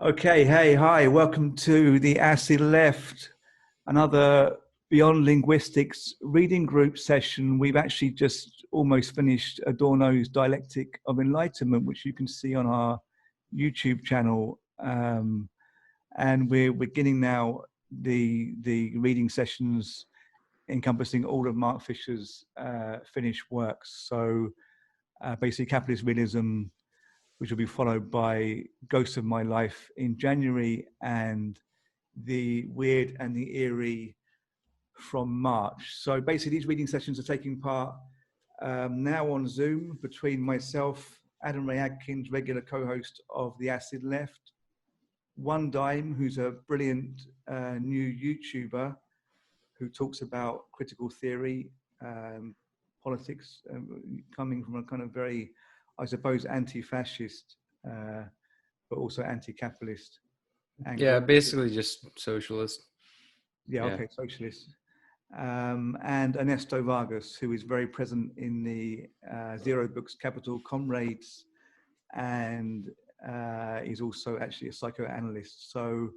Okay, hey, hi, welcome to the Acid Left, another Beyond Linguistics reading group session. We've actually just almost finished Adorno's Dialectic of Enlightenment, which you can see on our YouTube channel. And we're beginning now the reading sessions encompassing all of Mark Fisher's finished works. So basically Capitalist Realism, which will be followed by Ghosts of My Life in January, and the Weird and the Eerie from March. So basically these reading sessions are taking part now on Zoom between myself, Adam Ray Adkins, regular co-host of The Acid Left, One Dime, who's a brilliant new YouTuber who talks about critical theory, politics, coming from a kind of very, I suppose, anti-fascist, but also anti-capitalist angle. Yeah, basically just socialist. Yeah, okay, socialist. And Ernesto Vargas, who is very present in the Zero Books Capital Comrades, and is also actually a psychoanalyst. So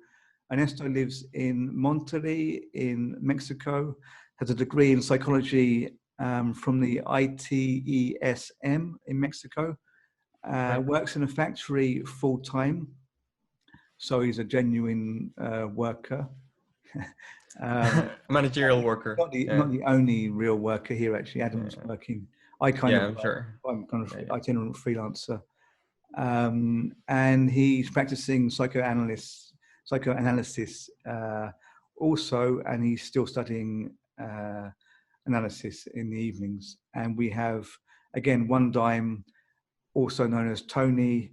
Ernesto lives in Monterrey in Mexico, has a degree in psychology from the ITESM in Mexico, works in a factory full-time, so he's a genuine worker. Managerial worker. Not the only real worker here, actually. Adam's working. I'm kind of itinerant freelancer. And he's practicing psychoanalysis also, and he's still studying analysis in the evenings. And we have, again, One Dime, also known as Tony,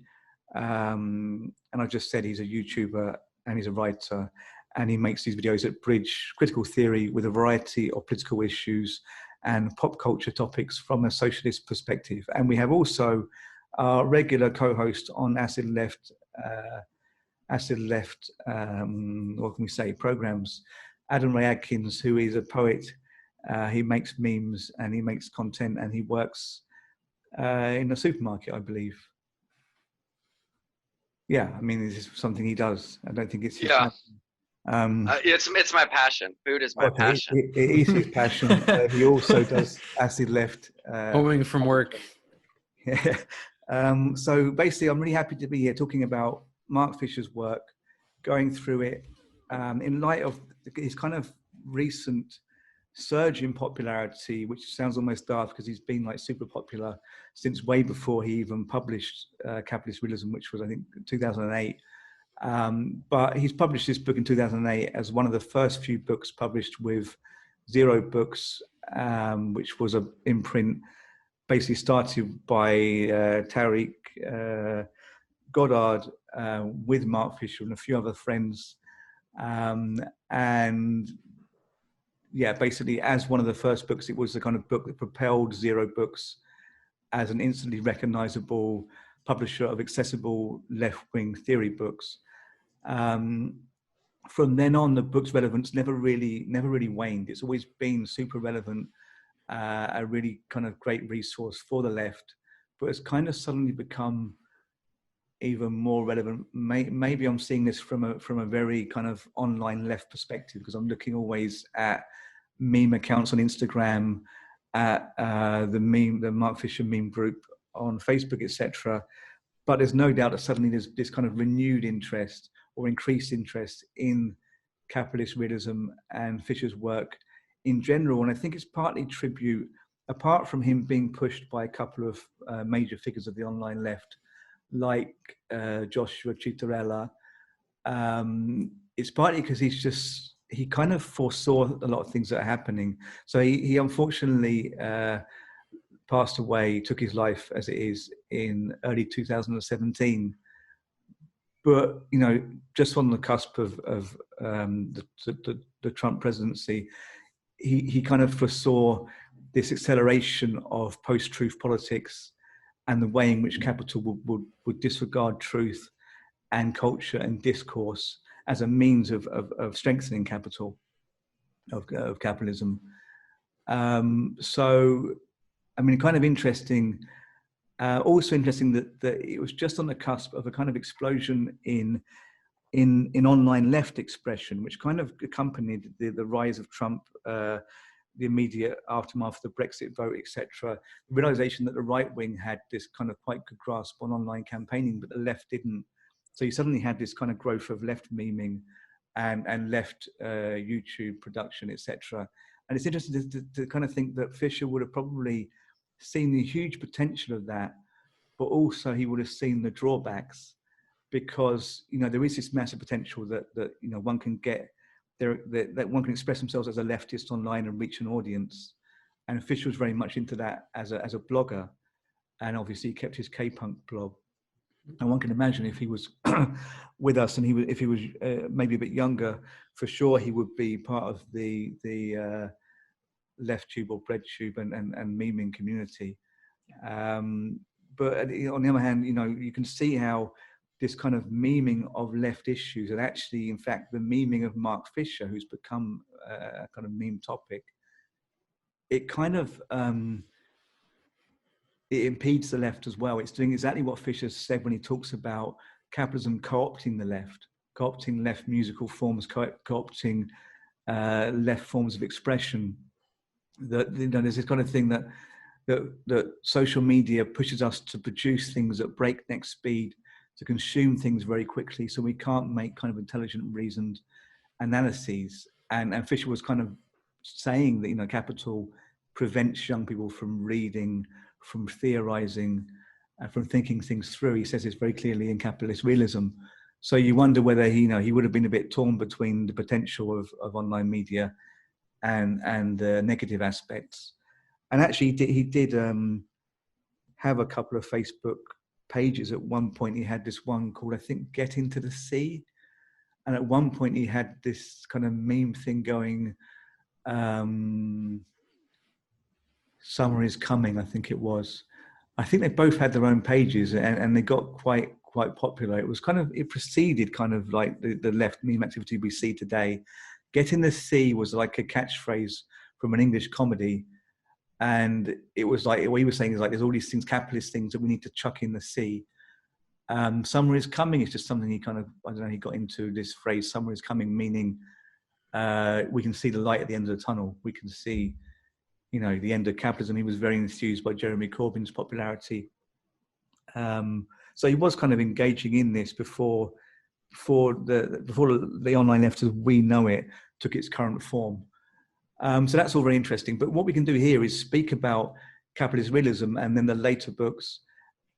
and I just said he's a YouTuber and he's a writer, and he makes these videos that bridge critical theory with a variety of political issues and pop culture topics from a socialist perspective. And we have also our regular co-host on Acid Left, what can we say, programs, Adam Ray Adkins, who is a poet. He makes memes and he makes content, and he works in a supermarket, I believe. Yeah, I mean, this is something he does. I don't think it's his it's my passion. Food is my passion. It is his passion. He also does Acid Left. Home from work. Yeah. So basically, I'm really happy to be here talking about Mark Fisher's work, going through it in light of his kind of recent surge in popularity, which sounds almost daft because he's been like super popular since way before he even published Capitalist Realism, which was, I think, 2008. But he's published this book in 2008 as one of the first few books published with Zero Books, which was an imprint basically started by Tariq Goddard with Mark Fisher and a few other friends. And yeah, basically as one of the first books, it was the kind of book that propelled Zero Books as an instantly recognizable publisher of accessible left-wing theory books. From then on, the book's relevance never really waned. It's always been super relevant, a really kind of great resource for the left, but it's kind of suddenly become even more relevant. Maybe I'm seeing this from a very kind of online left perspective, because I'm looking always at meme accounts on Instagram, at the Mark Fisher meme group on Facebook, etc. But there's no doubt that suddenly there's this kind of renewed interest or increased interest in capitalist realism and Fisher's work in general. And I think it's partly tribute, apart from him being pushed by a couple of major figures of the online left, like Joshua Citarella, it's partly because he kind of foresaw a lot of things that are happening. So he unfortunately passed away, took his life as it is in early 2017. But, you know, just on the cusp of the Trump presidency, he kind of foresaw this acceleration of post-truth politics and the way in which capital would disregard truth and culture and discourse as a means of strengthening capital, of capitalism. So, I mean, kind of interesting. Also interesting that it was just on the cusp of a kind of explosion in in online left expression, which kind of accompanied the rise of Trump, the immediate aftermath of the Brexit vote, etc. The realization that the right wing had this kind of quite good grasp on online campaigning, but the left didn't. So you suddenly had this kind of growth of left memeing and left YouTube production, etc. And it's interesting to kind of think that Fisher would have probably seen the huge potential of that, but also he would have seen the drawbacks, because there is this massive potential that one can get there, that one can express themselves as a leftist online and reach an audience. And Fisher was very much into that as a blogger, and obviously he kept his K-punk blog. And one can imagine if he was with us and if he was maybe a bit younger, for sure he would be part of the left tube or bread tube and memeing community. But on the other hand, you can see how this kind of memeing of left issues, and actually, in fact, the memeing of Mark Fisher, who's become a kind of meme topic, it kind of it impedes the left as well. It's doing exactly what Fisher said when he talks about capitalism co-opting the left, co-opting left musical forms, co-opting left forms of expression. That there's this kind of thing that social media pushes us to produce things at breakneck speed, to consume things very quickly, so we can't make kind of intelligent, reasoned analyses. And Fisher was kind of saying that capital prevents young people from reading, from theorizing, and from thinking things through. He says this very clearly in Capitalist Realism. So you wonder whether he would have been a bit torn between the potential of online media and the negative aspects. And actually, he did have a couple of Facebook pages. At one point, he had this one called, I think, Get Into the Sea. And at one point, he had this kind of meme thing going, Summer is Coming, I think it was. I think they both had their own pages, and they got quite popular. It preceded kind of like the left meme activity we see today. Get in the Sea was like a catchphrase from an English comedy. And it was like, what he was saying is like, there's all these things, capitalist things that we need to chuck in the sea. Summer is coming. It's just something he kind of, I don't know, he got into this phrase, summer is coming, meaning we can see the light at the end of the tunnel. We can see, the end of capitalism. He was very enthused by Jeremy Corbyn's popularity. So he was kind of engaging in this before the online left as we know it took its current form. So that's all very interesting. But what we can do here is speak about Capitalist Realism and then the later books,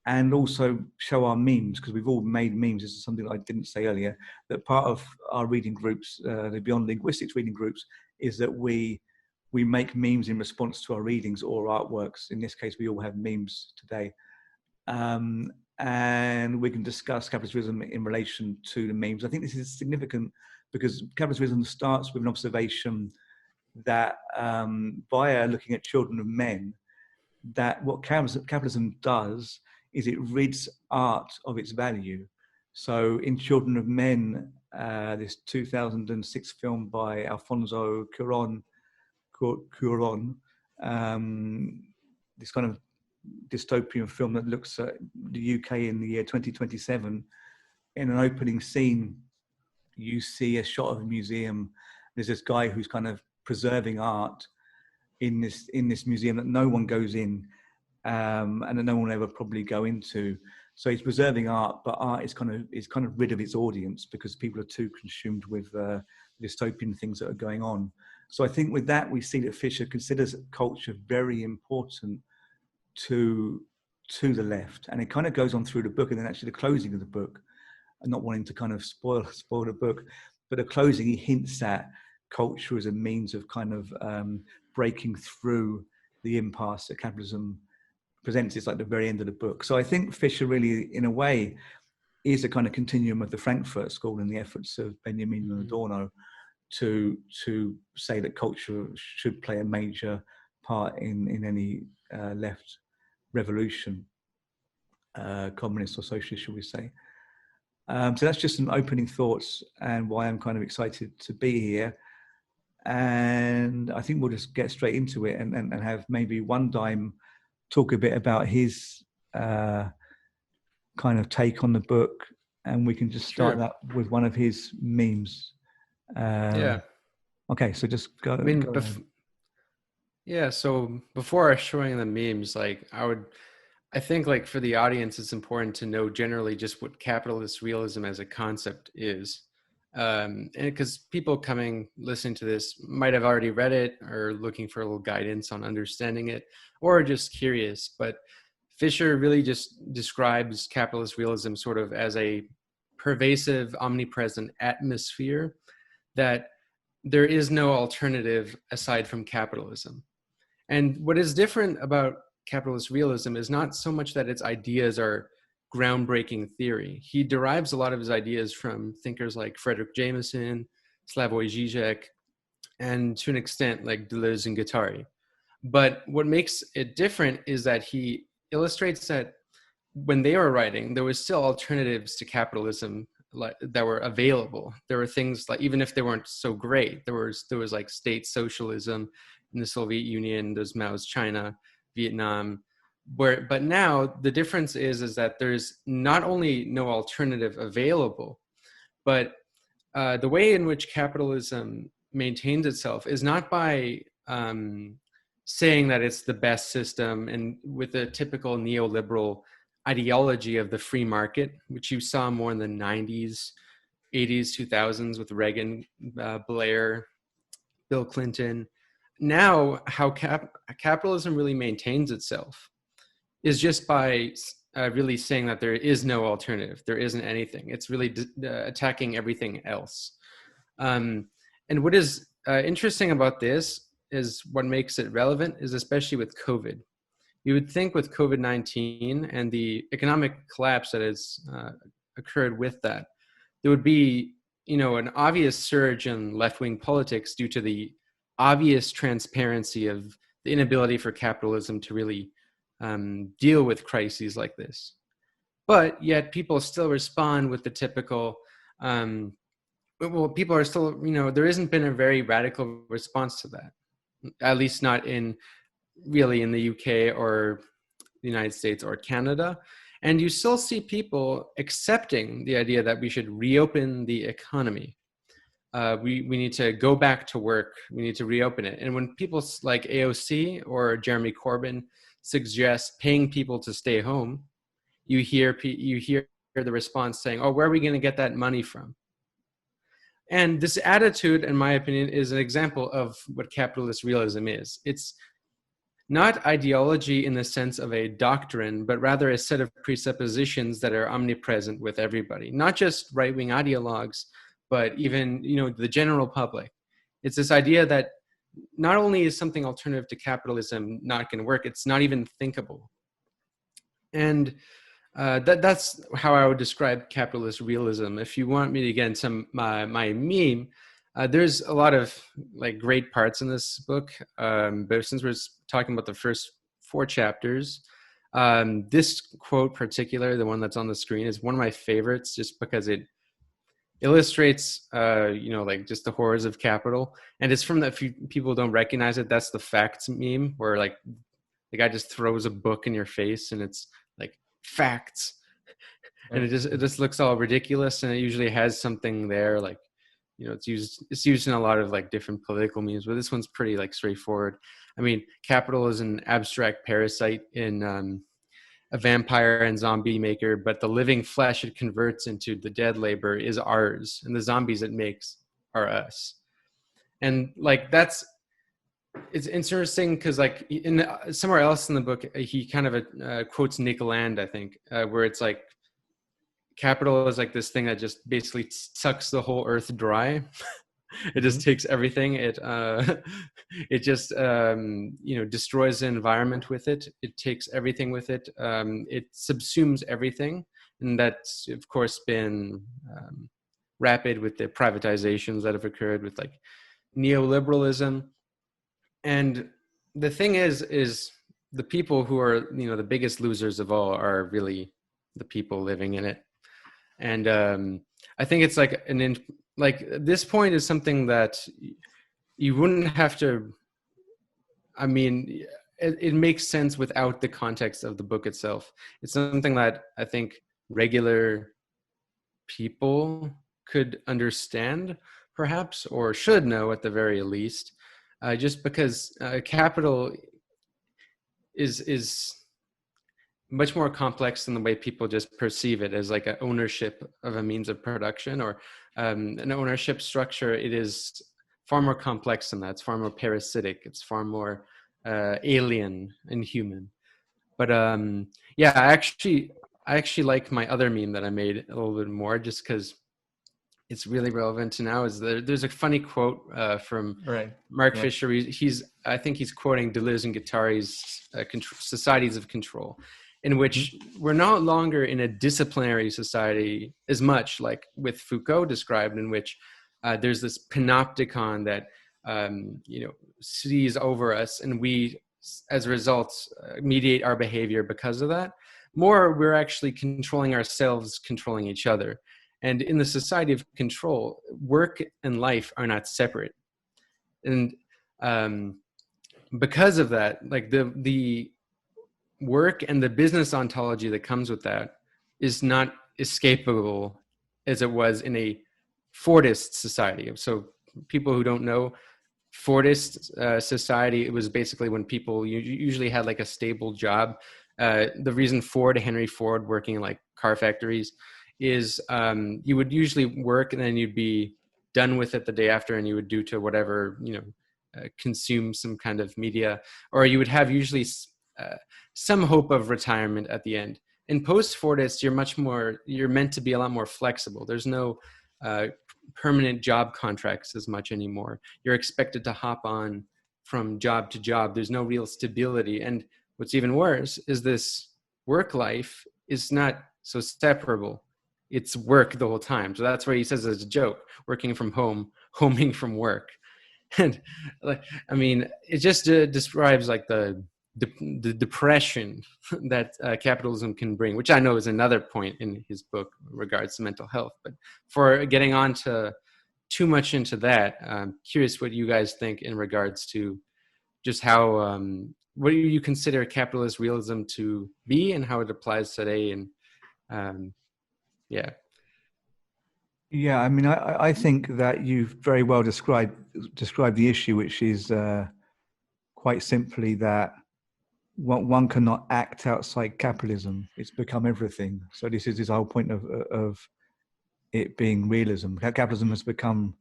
and also show our memes, because we've all made memes. This is something that I didn't say earlier, that part of our reading groups, the Beyond Linguistics reading groups, is that we make memes in response to our readings or artworks. In this case, we all have memes today. And we can discuss Capitalist Realism in relation to the memes. I think this is significant because Capitalist Realism starts with an observation that via looking at Children of Men, that what capitalism does is it rids art of its value. So in Children of Men, this 2006 film by Alfonso Cuarón, this kind of dystopian film that looks at the UK in the year 2027. In an opening scene, you see a shot of a museum. There's this guy who's kind of preserving art in this museum that no one goes in, and that no one will ever probably go into. So he's preserving art, but art is kind of rid of its audience because people are too consumed with dystopian things that are going on. So I think with that, we see that Fisher considers culture very important to the left, and it kind of goes on through the book, and then actually the closing of the book. I'm not wanting to kind of spoil the book, but the closing, he hints at culture as a means of kind of breaking through the impasse that capitalism presents. It's like the very end of the book. So I think Fisher really, in a way, is a kind of continuum of the Frankfurt School and the efforts of Benjamin and Adorno to say that culture should play a major part in any left revolution, communist or socialist, shall we say. So that's just some opening thoughts and why I'm kind of excited to be here. And I think we'll just get straight into it and have maybe One Dime talk a bit about his kind of take on the book, and we can just start Sure. that with one of his memes. Yeah. Okay, so just go. I mean, go ahead. yeah. So before showing the memes, like I think like for the audience, it's important to know generally just what capitalist realism as a concept is. And because people listening to this might have already read it or looking for a little guidance on understanding it, or just curious. But Fisher really just describes capitalist realism sort of as a pervasive, omnipresent atmosphere that there is no alternative aside from capitalism. And what is different about capitalist realism is not so much that its ideas are groundbreaking theory. He derives a lot of his ideas from thinkers like Frederick Jameson, Slavoj Žižek, and to an extent like Deleuze and Guattari. But what makes it different is that he illustrates that when they were writing, there was still alternatives to capitalism that were available. There were things like, even if they weren't so great, there was like state socialism in the Soviet Union, there's Mao's China, Vietnam, but now the difference is that there's not only no alternative available, but the way in which capitalism maintains itself is not by saying that it's the best system and with a typical neoliberal ideology of the free market, which you saw more in the 90s, 80s, 2000s with Reagan, Blair, Bill Clinton. Now, how capitalism really maintains itself is just by really saying that there is no alternative. There isn't anything. It's really attacking everything else. And what is interesting about this is what makes it relevant is especially with COVID. You would think with COVID-19 and the economic collapse that has occurred with that, there would be, an obvious surge in left-wing politics due to the obvious transparency of the inability for capitalism to really deal with crises like this. But yet people still respond with the typical, people are still, there hasn't been a very radical response to that, at least not really in the UK or the United States or Canada. And you still see people accepting the idea that we should reopen the economy. We need to go back to work. We need to reopen it. And when people like AOC or Jeremy Corbyn suggest paying people to stay home, you hear the response saying, "Oh, where are we going to get that money from?" And this attitude, in my opinion, is an example of what capitalist realism is. It's not ideology in the sense of a doctrine, but rather a set of presuppositions that are omnipresent with everybody, not just right-wing ideologues, but even, the general public. It's this idea that not only is something alternative to capitalism not going to work, it's not even thinkable. And that's how I would describe capitalist realism. If you want me to get into my meme, there's a lot of like great parts in this book, but since we're talking about the first 4 chapters, this quote particular, the one that's on the screen, is one of my favorites just because it illustrates, like just the horrors of capital. And it's from if people don't recognize it, that's the facts meme, where like the guy just throws a book in your face and it's like facts, and it just looks all ridiculous, and it usually has something there like, it's used in a lot of like different political memes, but this one's pretty like straightforward. I mean, capital is an abstract parasite in a vampire and zombie maker, but the living flesh it converts into the dead labor is ours, and the zombies it makes are us. And like it's interesting because like in somewhere else in the book, he kind of quotes Nick Land, I think, where it's like capital is like this thing that just basically sucks the whole earth dry. It just takes everything. It just destroys the environment with it. It takes everything with it. It subsumes everything, and that's of course been rapid with the privatizations that have occurred with like neoliberalism. And the thing is the people who are the biggest losers of all are really the people living in it. And I think it's like this point is something that you wouldn't have to, I mean, it makes sense without the context of the book itself. It's something that I think regular people could understand, perhaps, or should know at the very least, just because capital is much more complex than the way people just perceive it as like an ownership of a means of production or an ownership structure. It is far more complex than that. It's far more parasitic. It's far more alien and human. But yeah, I actually like my other meme that I made a little bit more, just because it's really relevant to now. Is there's a funny quote from Mark Fisher. I think he's quoting Deleuze and Guattari's Societies of Control, in which we're no longer in a disciplinary society as much, like with Foucault described, in which there's this panopticon that sees over us, and we, as a result, mediate our behavior because of that. More, we're actually controlling ourselves, controlling each other. And in the society of control, work and life are not separate. And because of that, like the work and the business ontology that comes with that is not escapable as it was in a Fordist society. So people who don't know, Fordist society, it was basically when people usually had like a stable job. The reason Henry Ford working in like car factories is you would usually work and then you'd be done with it the day after, and you would do to whatever, consume some kind of media, or you would have usually some hope of retirement at the end. In post-Fordist, you're meant to be a lot more flexible. There's no permanent job contracts as much anymore. You're expected to hop on from job to job. There's no real stability. And what's even worse is this work life is not so separable. It's work the whole time. So that's where he says as a joke, working from home, homing from work. And it just describes like the depression that capitalism can bring, which I know is another point in his book in regards to mental health. But for getting on to too much into that, I'm curious what you guys think in regards to just how, what do you consider capitalist realism to be and how it applies today? And yeah. Yeah, I think that you've very well described the issue, which is quite simply that one cannot act outside capitalism. It's become everything. So this is his whole point of it being realism. Capitalism has become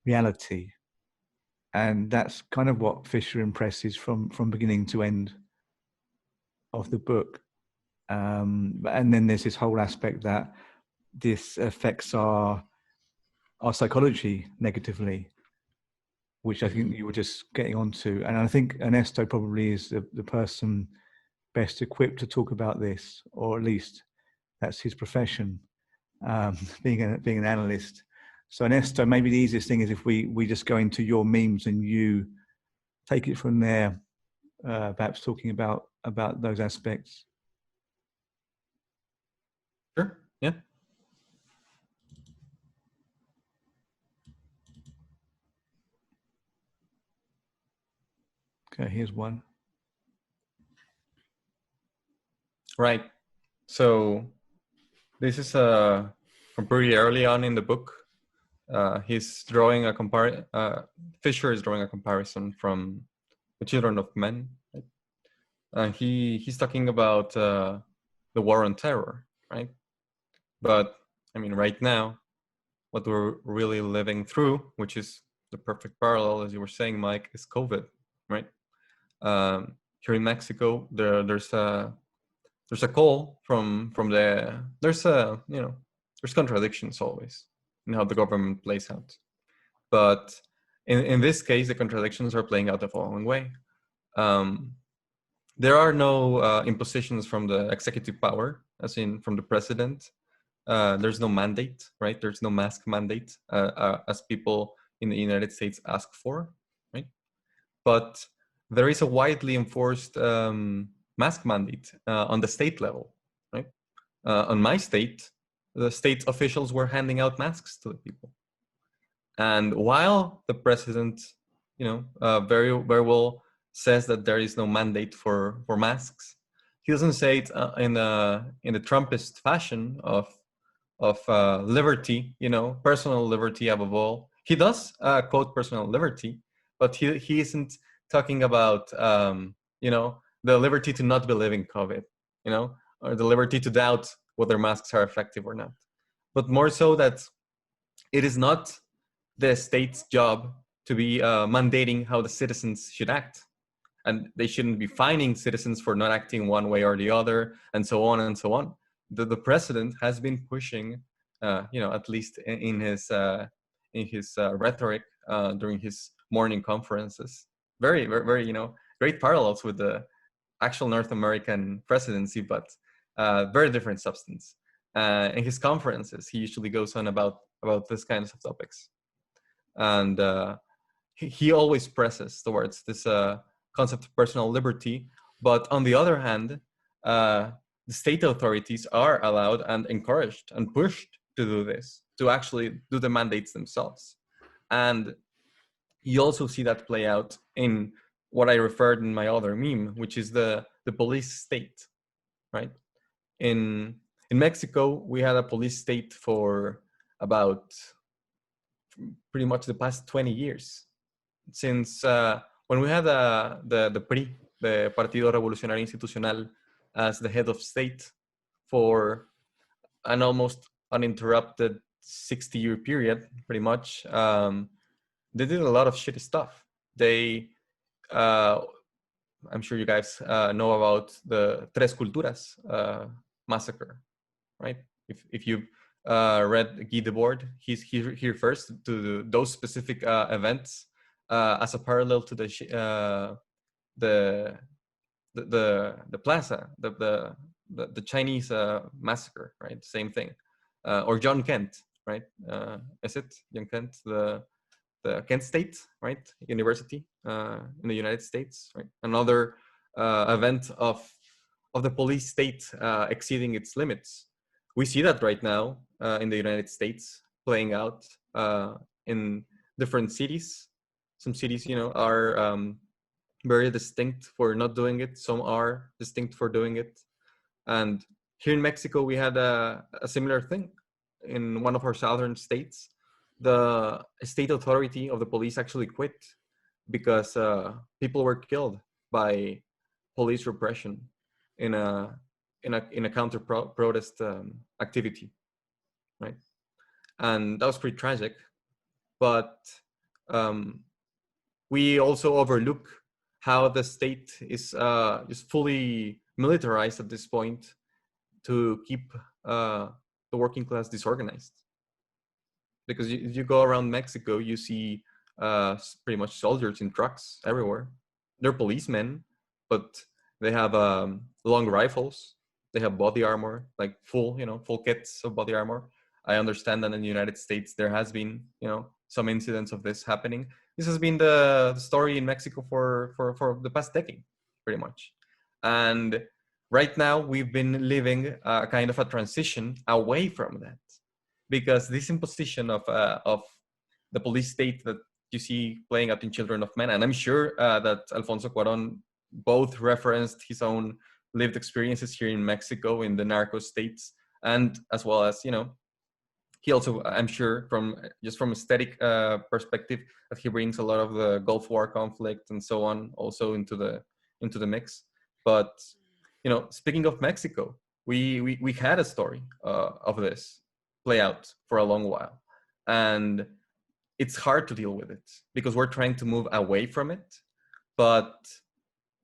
reality, and that's kind of what Fisher impresses from beginning to end of the book. And then there's this whole aspect that this affects our psychology negatively, which I think you were just getting onto. And I think Ernesto probably is the person best equipped to talk about this, or at least that's his profession, being an analyst. So Ernesto, maybe the easiest thing is if we just go into your memes and you take it from there, perhaps talking about those aspects. Sure, yeah. Okay, here's one. Right. So this is from pretty early on in the book. He's drawing Fisher is drawing a comparison from The Children of Men. Right? He's talking about the war on terror, right? But right now, what we're really living through, which is the perfect parallel, as you were saying, Mike, is COVID, right? Here in Mexico, there's a call from the there's contradictions always in how the government plays out, but in this case, the contradictions are playing out the following way. There are no impositions from the executive power, as in from the president. There's no mandate, right? There's no mask mandate, as people in the United States ask for, right? But there is a widely enforced mask mandate on the state level, right? On my state, the state officials were handing out masks to the people. And while the president, very well says that there is no mandate for masks, he doesn't say it in the Trumpist fashion of, of liberty, personal liberty above all. He does quote personal liberty, but he isn't talking about the liberty to not believe in COVID, or the liberty to doubt whether masks are effective or not, but more so that it is not the state's job to be mandating how the citizens should act, and they shouldn't be fining citizens for not acting one way or the other, and so on and so on. The president has been pushing, at least in his rhetoric during his morning conferences, very, very, very, great parallels with the actual North American presidency, but very different substance. In his conferences, he usually goes on about this kinds of topics, and he always presses towards this concept of personal liberty. But on the other hand, the state authorities are allowed and encouraged and pushed to do this, to actually do the mandates themselves. And you also see that play out in what I referred in my other meme, which is the police state, right? In Mexico, we had a police state for about pretty much the past 20 years. Since when we had the PRI, the Partido Revolucionario Institucional, as the head of state for an almost uninterrupted 60-year period, pretty much, they did a lot of shitty stuff. They, I'm sure you guys know about the Tres Culturas massacre, right? If you've read Guy Debord, he's here first to those specific events as a parallel to the plaza, the Chinese massacre, right? Same thing. Or John Kent, right? Is it John Kent, the Kent State, right? University in the United States, right? Another event of the police state exceeding its limits. We see that right now in the United States playing out in different cities. Some cities, are very distinct for not doing it. Some are distinct for doing it. And here in Mexico, we had a similar thing. In one of our southern states, the state authority of the police actually quit because people were killed by police repression in a counter protest activity, right? And that was pretty tragic. But we also overlook how the state is just fully militarized at this point to keep the working class disorganized. Because if you go around Mexico, you see pretty much soldiers in trucks everywhere. They're policemen, but they have long rifles. They have body armor, like full kits of body armor. I understand that in the United States there has been, some incidents of this happening. This has been the story in Mexico for the past decade, pretty much. And right now we've been living a kind of a transition away from that, because this imposition of the police state that you see playing out in Children of Men, and I'm sure that Alfonso Cuarón both referenced his own lived experiences here in Mexico in the narco states, and as well as, he also, I'm sure, from aesthetic perspective, that he brings a lot of the Gulf War conflict and so on also into the mix. But speaking of Mexico, we had a story of this play out for a long while, and it's hard to deal with it because we're trying to move away from it, but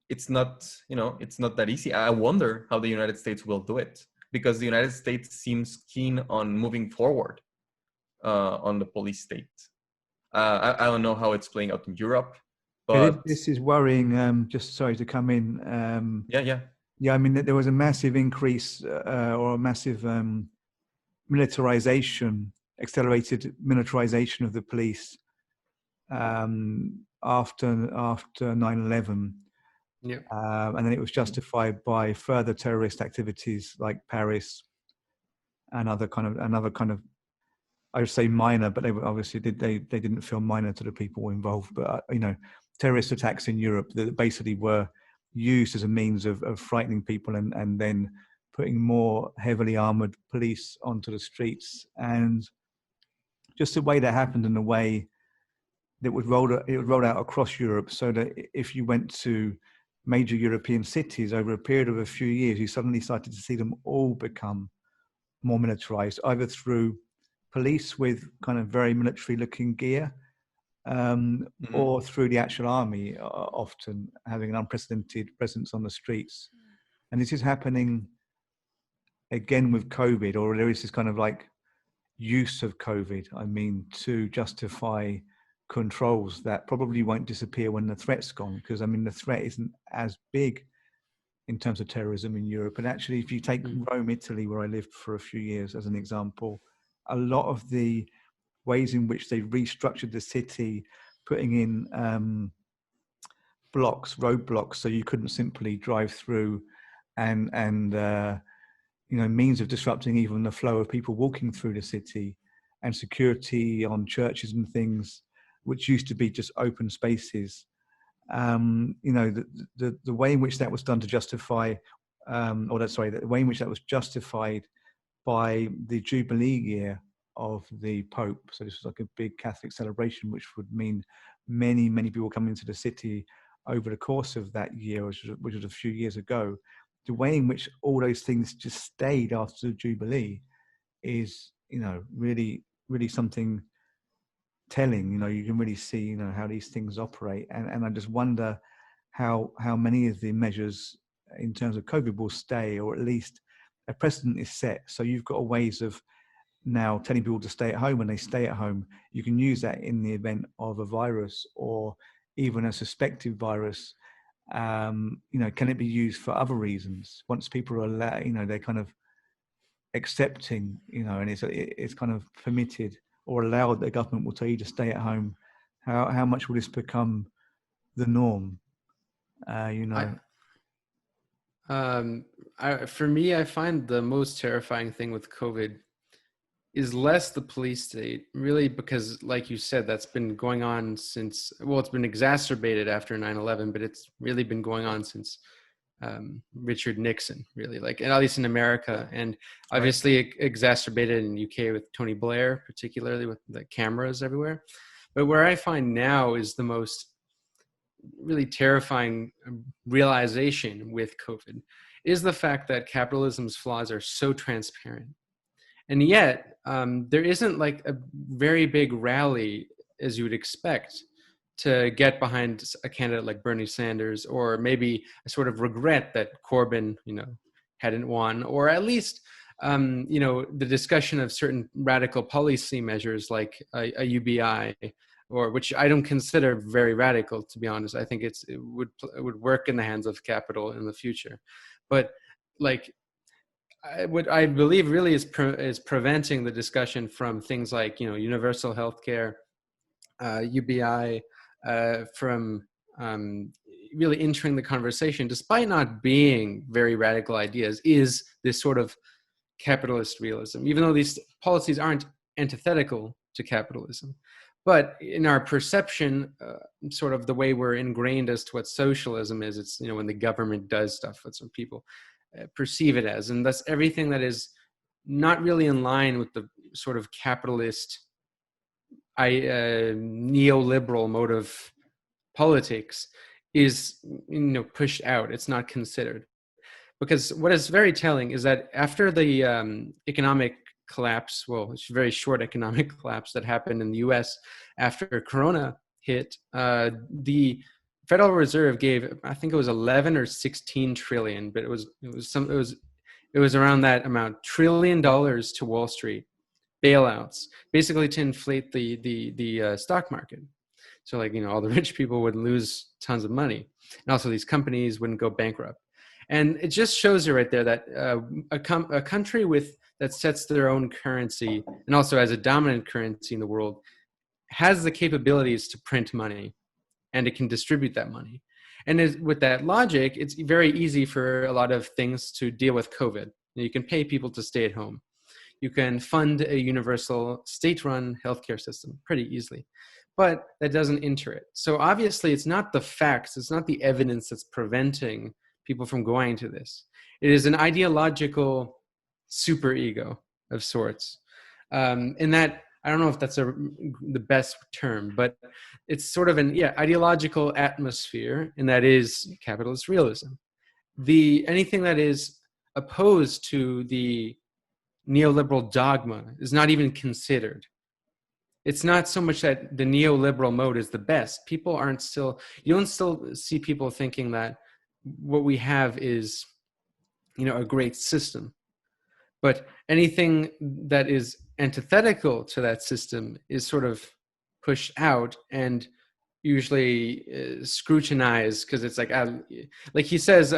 it's not that easy. I wonder how the United States will do it, because the United States seems keen on moving forward on the police state. I don't know how it's playing out in Europe, but this is worrying. Just sorry to come in. Yeah. I mean, there was a massive increase or a massive accelerated militarization of the police after 9/11. Yeah. And then it was justified by further terrorist activities like Paris and another kind of, I would say minor, but they were obviously they didn't feel minor to the people involved. But terrorist attacks in Europe that basically were used as a means of frightening people and then putting more heavily armored police onto the streets, and just the way that happened in a way that it would roll out across Europe, so that if you went to major European cities over a period of a few years, you suddenly started to see them all become more militarized, either through police with kind of very military looking gear, or through the actual army, often having an unprecedented presence on the streets. And this is happening again with COVID, or there is this kind of like use of COVID, I mean, to justify controls that probably won't disappear when the threat's gone, because I mean the threat isn't as big in terms of terrorism in Europe. And actually, if you take Rome, Italy, where I lived for a few years as an example, a lot of the ways in which they restructured the city, putting in roadblocks, so you couldn't simply drive through, and means of disrupting even the flow of people walking through the city, and security on churches and things, which used to be just open spaces. The way in which that was done to justify, the way in which that was justified by the Jubilee year of the Pope. So this was like a big Catholic celebration, which would mean many, many people coming into the city over the course of that year, which was a few years ago. The way in which all those things just stayed after the Jubilee is, really, really something telling. You can really see, how these things operate. And I just wonder how many of the measures in terms of COVID will stay, or at least a precedent is set. So you've got ways of now telling people to stay at home, and they stay at home. You can use that in the event of a virus, or even a suspected virus. Can it be used for other reasons? Once people are allowed, they're kind of accepting, and it's kind of permitted or allowed, the government will tell you to stay at home. How much will this become the norm? For me, I find the most terrifying thing with COVID is less the police state, really, because like you said, that's been going on since, it's been exacerbated after 9/11, but it's really been going on since Richard Nixon, really, like, and at least in America, and obviously exacerbated in UK with Tony Blair, particularly with the cameras everywhere. But where I find now is the most really terrifying realization with COVID is the fact that capitalism's flaws are so transparent. And yet, there isn't like a very big rally, as you would expect, to get behind a candidate like Bernie Sanders, or maybe a sort of regret that Corbyn, hadn't won, or at least, the discussion of certain radical policy measures like a UBI, or which I don't consider very radical, to be honest. I think it would work in the hands of capital in the future, but like, what I believe really is preventing the discussion from things like universal healthcare, UBI, from really entering the conversation, despite not being very radical ideas, is this sort of capitalist realism. Even though these policies aren't antithetical to capitalism, but in our perception, sort of the way we're ingrained as to what socialism is, it's when the government does stuff, that's what people perceive it as, and thus everything that is not really in line with the sort of capitalist neoliberal mode of politics is pushed out. It's not considered, because what is very telling is that after the economic collapse, it's a very short economic collapse that happened in the US after Corona hit, the Federal Reserve gave, I think it was 11 or 16 trillion, but it was around that amount, $1 trillion to Wall Street bailouts, basically to inflate the stock market. So all the rich people would lose tons of money, and also these companies wouldn't go bankrupt. And it just shows you right there that a country that sets their own currency, and also as a dominant currency in the world, has the capabilities to print money, and it can distribute that money. And with that logic, it's very easy for a lot of things to deal with COVID. You can pay people to stay at home. You can fund a universal state-run healthcare system pretty easily, but that doesn't enter it. So obviously it's not the facts, it's not the evidence that's preventing people from going to this. It is an ideological superego of sorts. In that, I don't know if that's the best term, but it's sort of an ideological atmosphere, and that is capitalist realism. Anything that is opposed to the neoliberal dogma is not even considered. It's not so much that the neoliberal mode is the best. You don't still see people thinking that what we have is, a great system. But anything that is antithetical to that system is sort of pushed out and usually scrutinized, because it's like he says,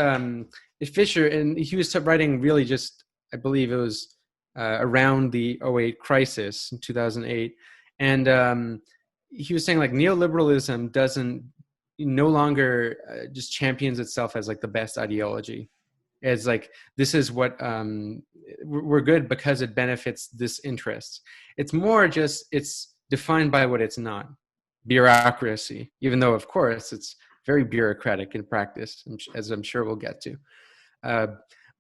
Fisher, and he was writing really just, I believe it was around the 2008 crisis in 2008. And he was saying like neoliberalism no longer just champions itself as like the best ideology. It's like, this is what we're good because it benefits this interest. It's more just, it's defined by what it's not. Bureaucracy, even though of course it's very bureaucratic in practice, as I'm sure we'll get to.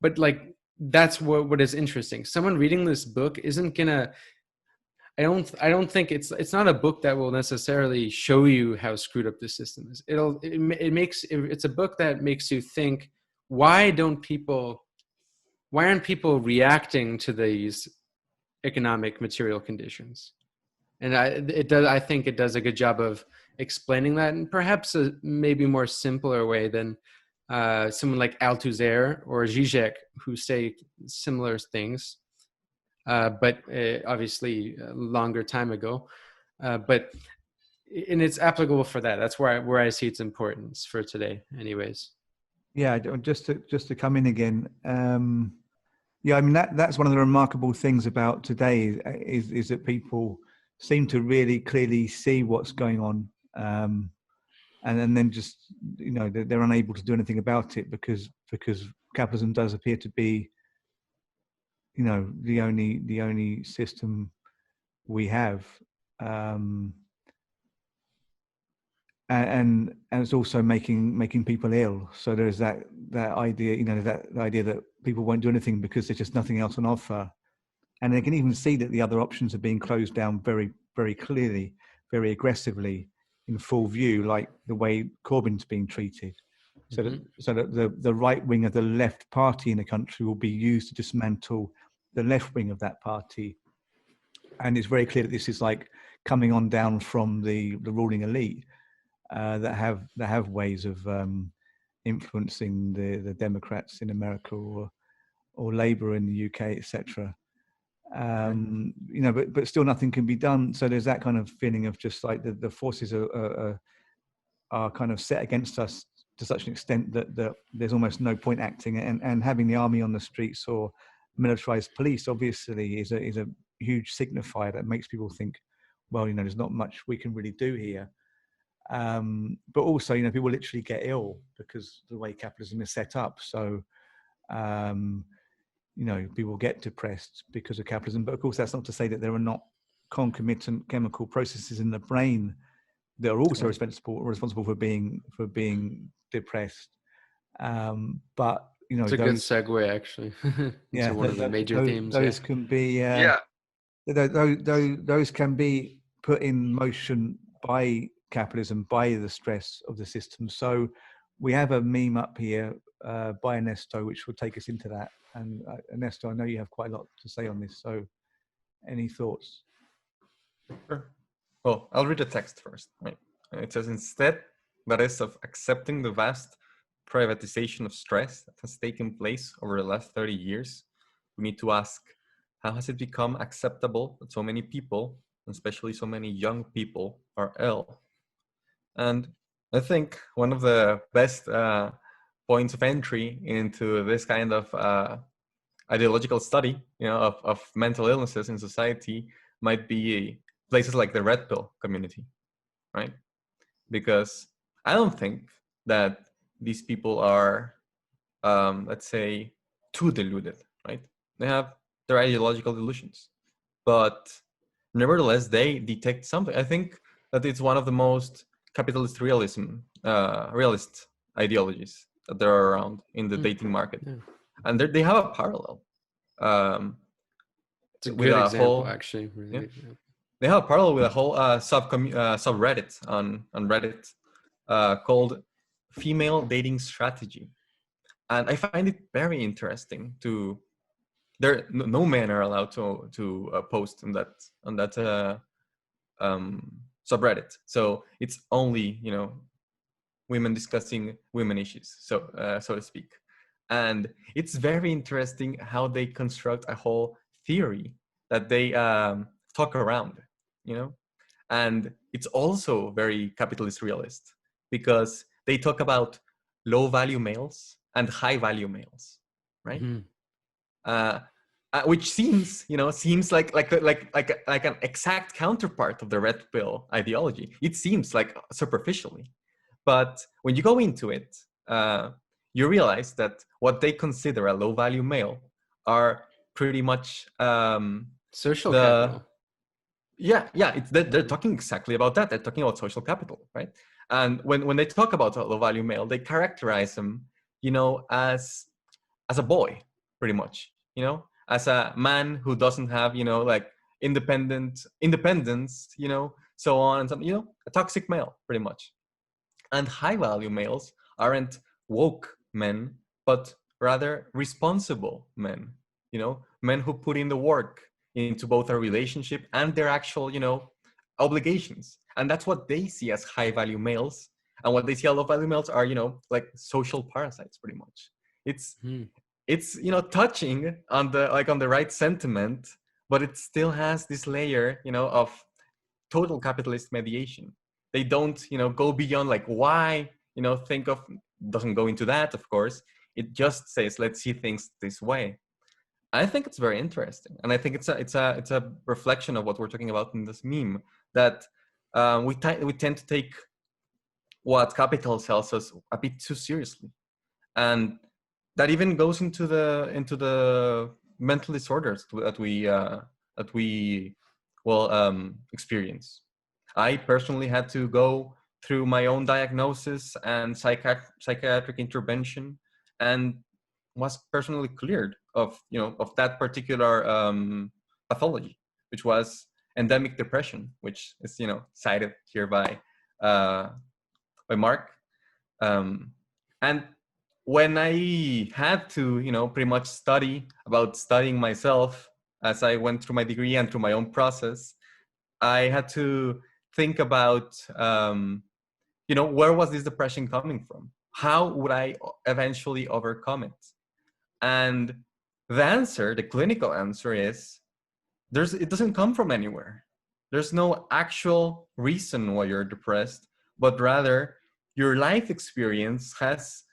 But like, that's what is interesting. Someone reading this book isn't gonna, I don't think it's not a book that will necessarily show you how screwed up the system is. It's a book that makes you think, why aren't people reacting to these economic material conditions? And I think it does a good job of explaining that, and perhaps a maybe more simpler way than someone like Althusser or Zizek, who say similar things, but obviously a longer time ago. And it's applicable for that. That's where I see its importance for today, anyways. Yeah, just to come in again. Yeah, I mean that's one of the remarkable things about today is that people seem to really clearly see what's going on, and then just they're unable to do anything about it because capitalism does appear to be the only system we have, and it's also making people ill. So there's that idea, that idea that people won't do anything because there's just nothing else on offer. And they can even see that the other options are being closed down very, very clearly, very aggressively, in full view, like the way Corbyn's being treated. So that the right wing of the left party in the country will be used to dismantle the left wing of that party. And it's very clear that this is like coming on down from the ruling elite that have ways of influencing the Democrats in America or Labour in the UK, etc. But still nothing can be done. So there's that kind of feeling of just like the forces are kind of set against us to such an extent that there's almost no point acting. And having the army on the streets or militarized police obviously is a huge signifier that makes people think, well, there's not much we can really do here. But also, people literally get ill because the way capitalism is set up. So people get depressed because of capitalism. But of course, that's not to say that there are not concomitant chemical processes in the brain that are also responsible for being depressed. But it's a good segue, actually. Yeah, one of the major themes. Those can be those can be put in motion by capitalism, by the stress of the system. So we have a meme up here by Ernesto, which will take us into that. And Ernesto, I know you have quite a lot to say on this. So any thoughts? Sure. Well, I'll read the text first. Right. It says, instead, that is, of accepting the vast privatization of stress that has taken place over the last 30 years, we need to ask, how has it become acceptable that so many people, especially so many young people, are ill? And I think one of the best points of entry into this kind of ideological study, of mental illnesses in society might be places like the Red Pill community, right? Because I don't think that these people are, let's say, too deluded, right? They have their ideological delusions, but nevertheless, they detect something. I think that it's one of the most capitalist realism, realist ideologies that there are around in the dating market, and they have a parallel. It's a with good a example, whole, actually. Really. yeah. They have a parallel with a whole subreddit on Reddit called "Female Dating Strategy," and I find it very interesting. No men are allowed to post on that subreddit, so it's only women discussing women issues, so to speak. And it's very interesting how they construct a whole theory that they talk around, and it's also very capitalist realist because they talk about low value males and high value males, right? Which seems like an exact counterpart of the red pill ideology. It seems like superficially, but when you go into it, you realize that what they consider a low value male are pretty much social capital. They're talking exactly about that. They're talking about social capital, right? And when they talk about a low value male, they characterize him, as a boy, pretty much, as a man who doesn't have, like independence, so on and something, a toxic male, pretty much. And high value males aren't woke men, but rather responsible men, men who put in the work into both a relationship and their actual, obligations. And that's what they see as high value males. And what they see as low value males are, like social parasites, pretty much. It's touching on the right sentiment, but it still has this layer, of total capitalist mediation. They don't, go beyond like why, doesn't go into that, of course. It just says, let's see things this way. I think it's very interesting, and I think it's a reflection of what we're talking about in this meme, that we tend to take what capital sells us a bit too seriously, and that even goes into the mental disorders that we experience. I personally had to go through my own diagnosis and psychiatric intervention, and was personally cleared of that particular pathology, which was endemic depression, which is cited here by Mark. And when I had to pretty much studying myself as I went through my degree and through my own process, I had to think about where was this depression coming from? How would I eventually overcome it? And the clinical answer is it doesn't come from anywhere. There's no actual reason why you're depressed, but rather your life experience has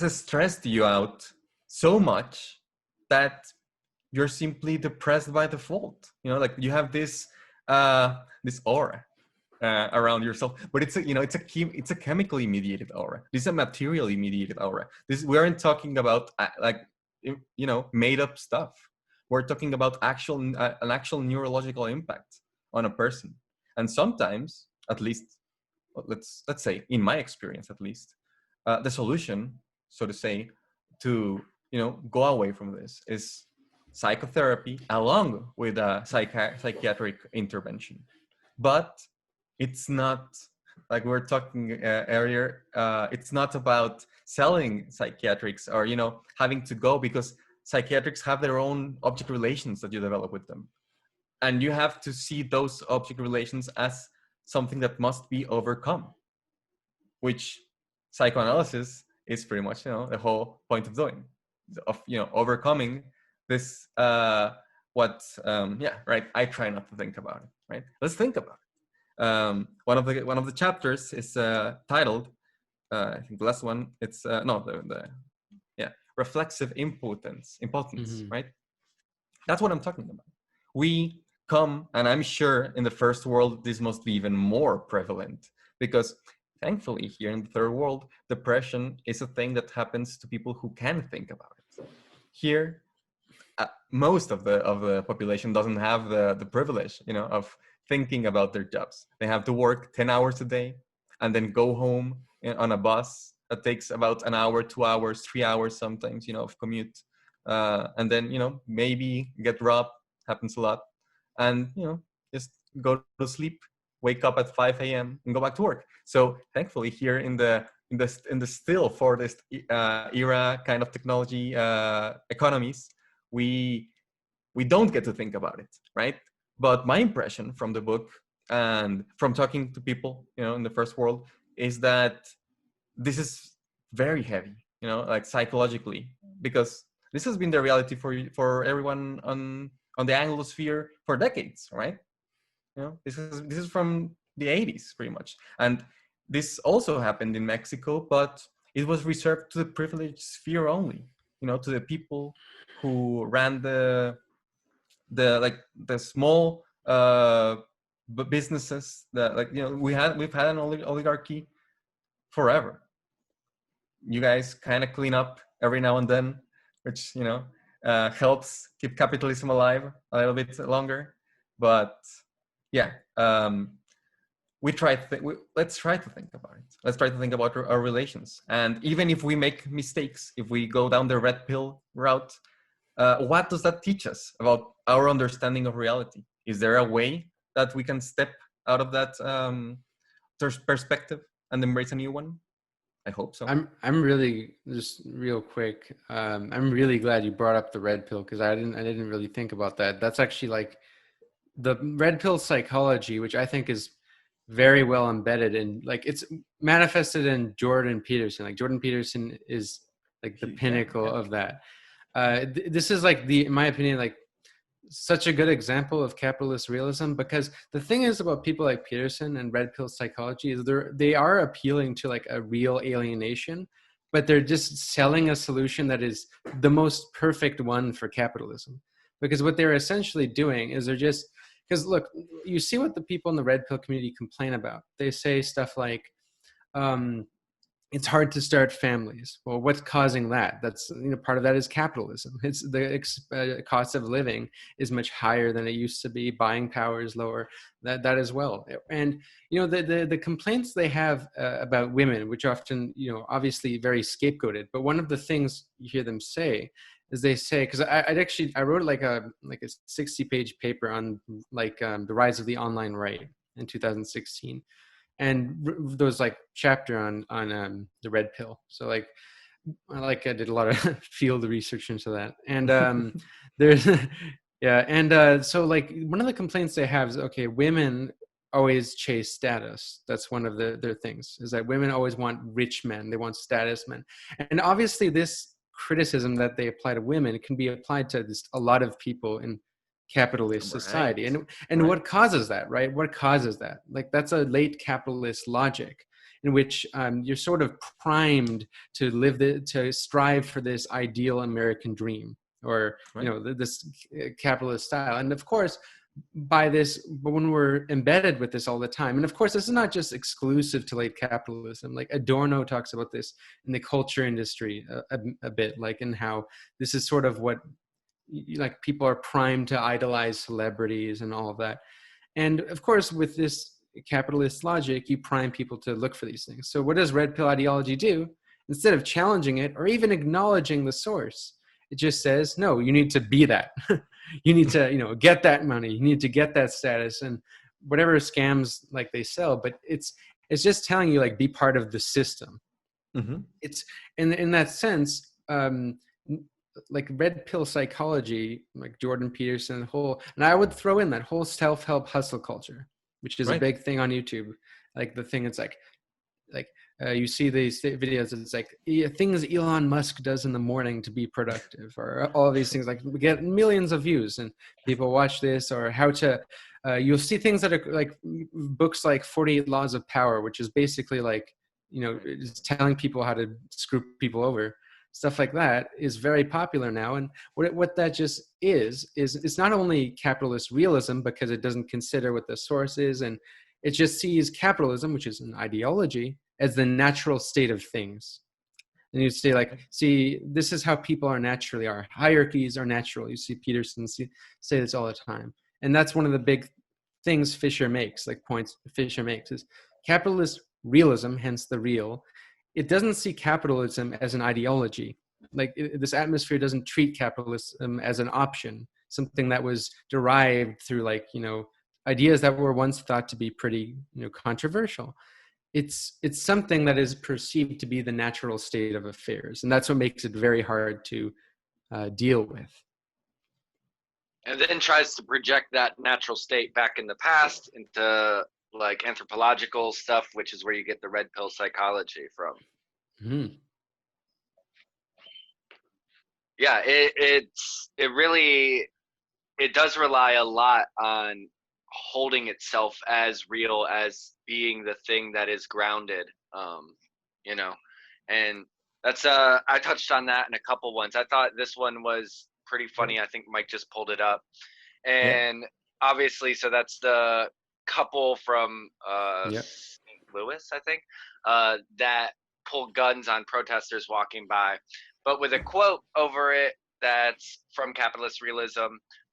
stressed you out so much that you're simply depressed by default. Like you have this aura around yourself, but it's a chemically mediated aura. This is a materially mediated aura. We aren't talking about made up stuff. We're talking about an actual neurological impact on a person. And sometimes, at least, let's say in my experience, at least, the solution, so to say, to go away from this is psychotherapy along with a psychiatric intervention. But it's not, like we were talking earlier, it's not about selling psychiatrics or having to go, because psychiatrics have their own object relations that you develop with them, and you have to see those object relations as something that must be overcome, which psychoanalysis is pretty much the whole point of doing, of overcoming this I try not to think about it, right? Let's think about it. One of the chapters is titled, I think the last one, it's reflexive impotence, right? That's what I'm talking about. We come, and I'm sure in the first world this must be even more prevalent, because thankfully here in the third world, depression is a thing that happens to people who can think about it. Here, most of the population doesn't have the privilege, of thinking about their jobs. They have to work 10 hours a day. and then go home on a bus that takes about an hour, 2 hours, 3 hours sometimes, of commute. And then, maybe get robbed, happens a lot. And, just go to sleep, wake up at 5 a.m. and go back to work. So thankfully here in the still Fordist era kind of technology economies, we don't get to think about it, right? But my impression from the book and from talking to people, in the first world, is that this is very heavy, like psychologically, because this has been the reality for everyone on the Anglosphere for decades, right? This is from the 80s pretty much, and this also happened in Mexico, but it was reserved to the privileged sphere only, to the people who ran the small businesses that, we've had an oligarchy forever. You guys kind of clean up every now and then, which helps keep capitalism alive a little bit longer. But yeah, let's try to think about it. Let's try to think about our relations. And even if we make mistakes, if we go down the red pill route, what does that teach us about our understanding of reality? Is there a way that we can step out of that perspective and embrace a new one? I hope so. I'm really, just real quick. I'm really glad you brought up the red pill, because I didn't really think about that. That's actually like the red pill psychology, which I think is very well embedded in, like, it's manifested in Jordan Peterson. Like, Jordan Peterson is like the pinnacle of that. This is like in my opinion, like such a good example of capitalist realism, because the thing is about people like Peterson and red pill psychology is they are appealing to like a real alienation, but they're just selling a solution that is the most perfect one for capitalism. Because what they're essentially doing is because look, you see what the people in the red pill community complain about. They say stuff like, it's hard to start families. Well, what's causing that? That's, part of that is capitalism. It's the cost of living is much higher than it used to be. Buying power is lower. That as well. And the complaints they have about women, which often obviously very scapegoated. But one of the things you hear them say is they say, because I wrote like a 60-page paper on the rise of the online right in 2016. And there was like chapter on the red pill. So I did a lot of field research into that. And there's so like one of the complaints they have is, okay, women always chase status. That's one of their things, is that women always want rich men. They want status men. And obviously this criticism that they apply to women can be applied to a lot of people in capitalist society. And what causes that, right? What causes that? Like, that's a late capitalist logic in which you're sort of primed to strive for this ideal American dream, or this capitalist style. And of course, but when we're embedded with this all the time, and of course this is not just exclusive to late capitalism. Like, Adorno talks about this in the culture industry a bit, like, in how this is sort of what, like, people are primed to idolize celebrities and all of that. And of course, with this capitalist logic, you prime people to look for these things. So what does red pill ideology do? Instead of challenging it or even acknowledging the source, it just says, no, you need to be that. You need to, get that money. You need to get that status and whatever scams like they sell. But it's just telling you, like, be part of the system. Mm-hmm. It's in that sense, like red pill psychology, like Jordan Peterson, and I would throw in that whole self-help hustle culture, which is a big thing on YouTube. Like, the thing, it's like you see these videos, it's like things Elon Musk does in the morning to be productive, or all of these things, like, we get millions of views and people watch this. Or how to, you'll see things that are like books like 48 Laws of Power, which is basically like, it's telling people how to screw people over. Stuff like that is very popular now. And what that just is it's not only capitalist realism, because it doesn't consider what the source is, and it just sees capitalism, which is an ideology, as the natural state of things. And you say, like, see, this is how people are naturally are. Hierarchies are natural. You see Peterson say this all the time. And that's one of the big things Fisher makes, like points Fisher makes, is capitalist realism, hence the real, it doesn't see capitalism as an ideology. Like this atmosphere doesn't treat capitalism as an option, something that was derived through like, ideas that were once thought to be pretty, controversial. It's something that is perceived to be the natural state of affairs. And that's what makes it very hard to deal with. And then tries to project that natural state back in the past into like anthropological stuff, which is where you get the red pill psychology from. Mm-hmm. Yeah, it does rely a lot on holding itself as real, as being the thing that is grounded, and that's I touched on that in a couple ones. I thought this one was pretty funny. I think Mike just pulled it up, and obviously, so that's the couple from St. Louis, I think, that pulled guns on protesters walking by, but with a quote over it that's from Capitalist Realism,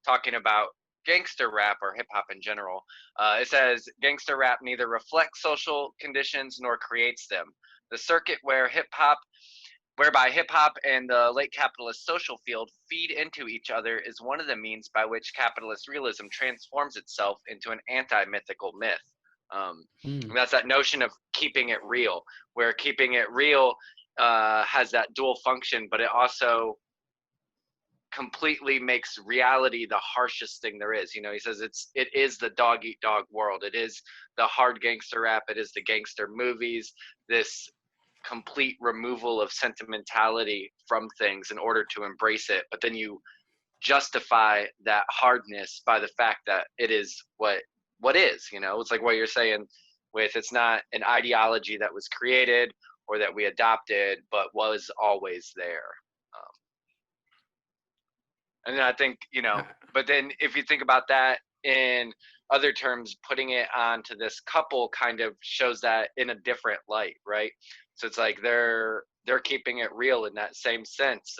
talking about gangster rap or hip hop in general. It says, gangster rap neither reflects social conditions nor creates them. The circuit whereby hip hop and the late capitalist social field feed into each other is one of the means by which capitalist realism transforms itself into an anti-mythical myth. That's that notion of keeping it real, where keeping it real has that dual function, but it also completely makes reality the harshest thing there is. He says it is the dog eat dog world. It is the hard gangster rap. It is the gangster movies, this complete removal of sentimentality from things in order to embrace it. But then you justify that hardness by the fact that it is what is, it's like what you're saying with, it's not an ideology that was created or that we adopted, but was always there. And then I think, but then if you think about that in other terms, putting it onto this couple kind of shows that in a different light, right? So it's like they're keeping it real in that same sense,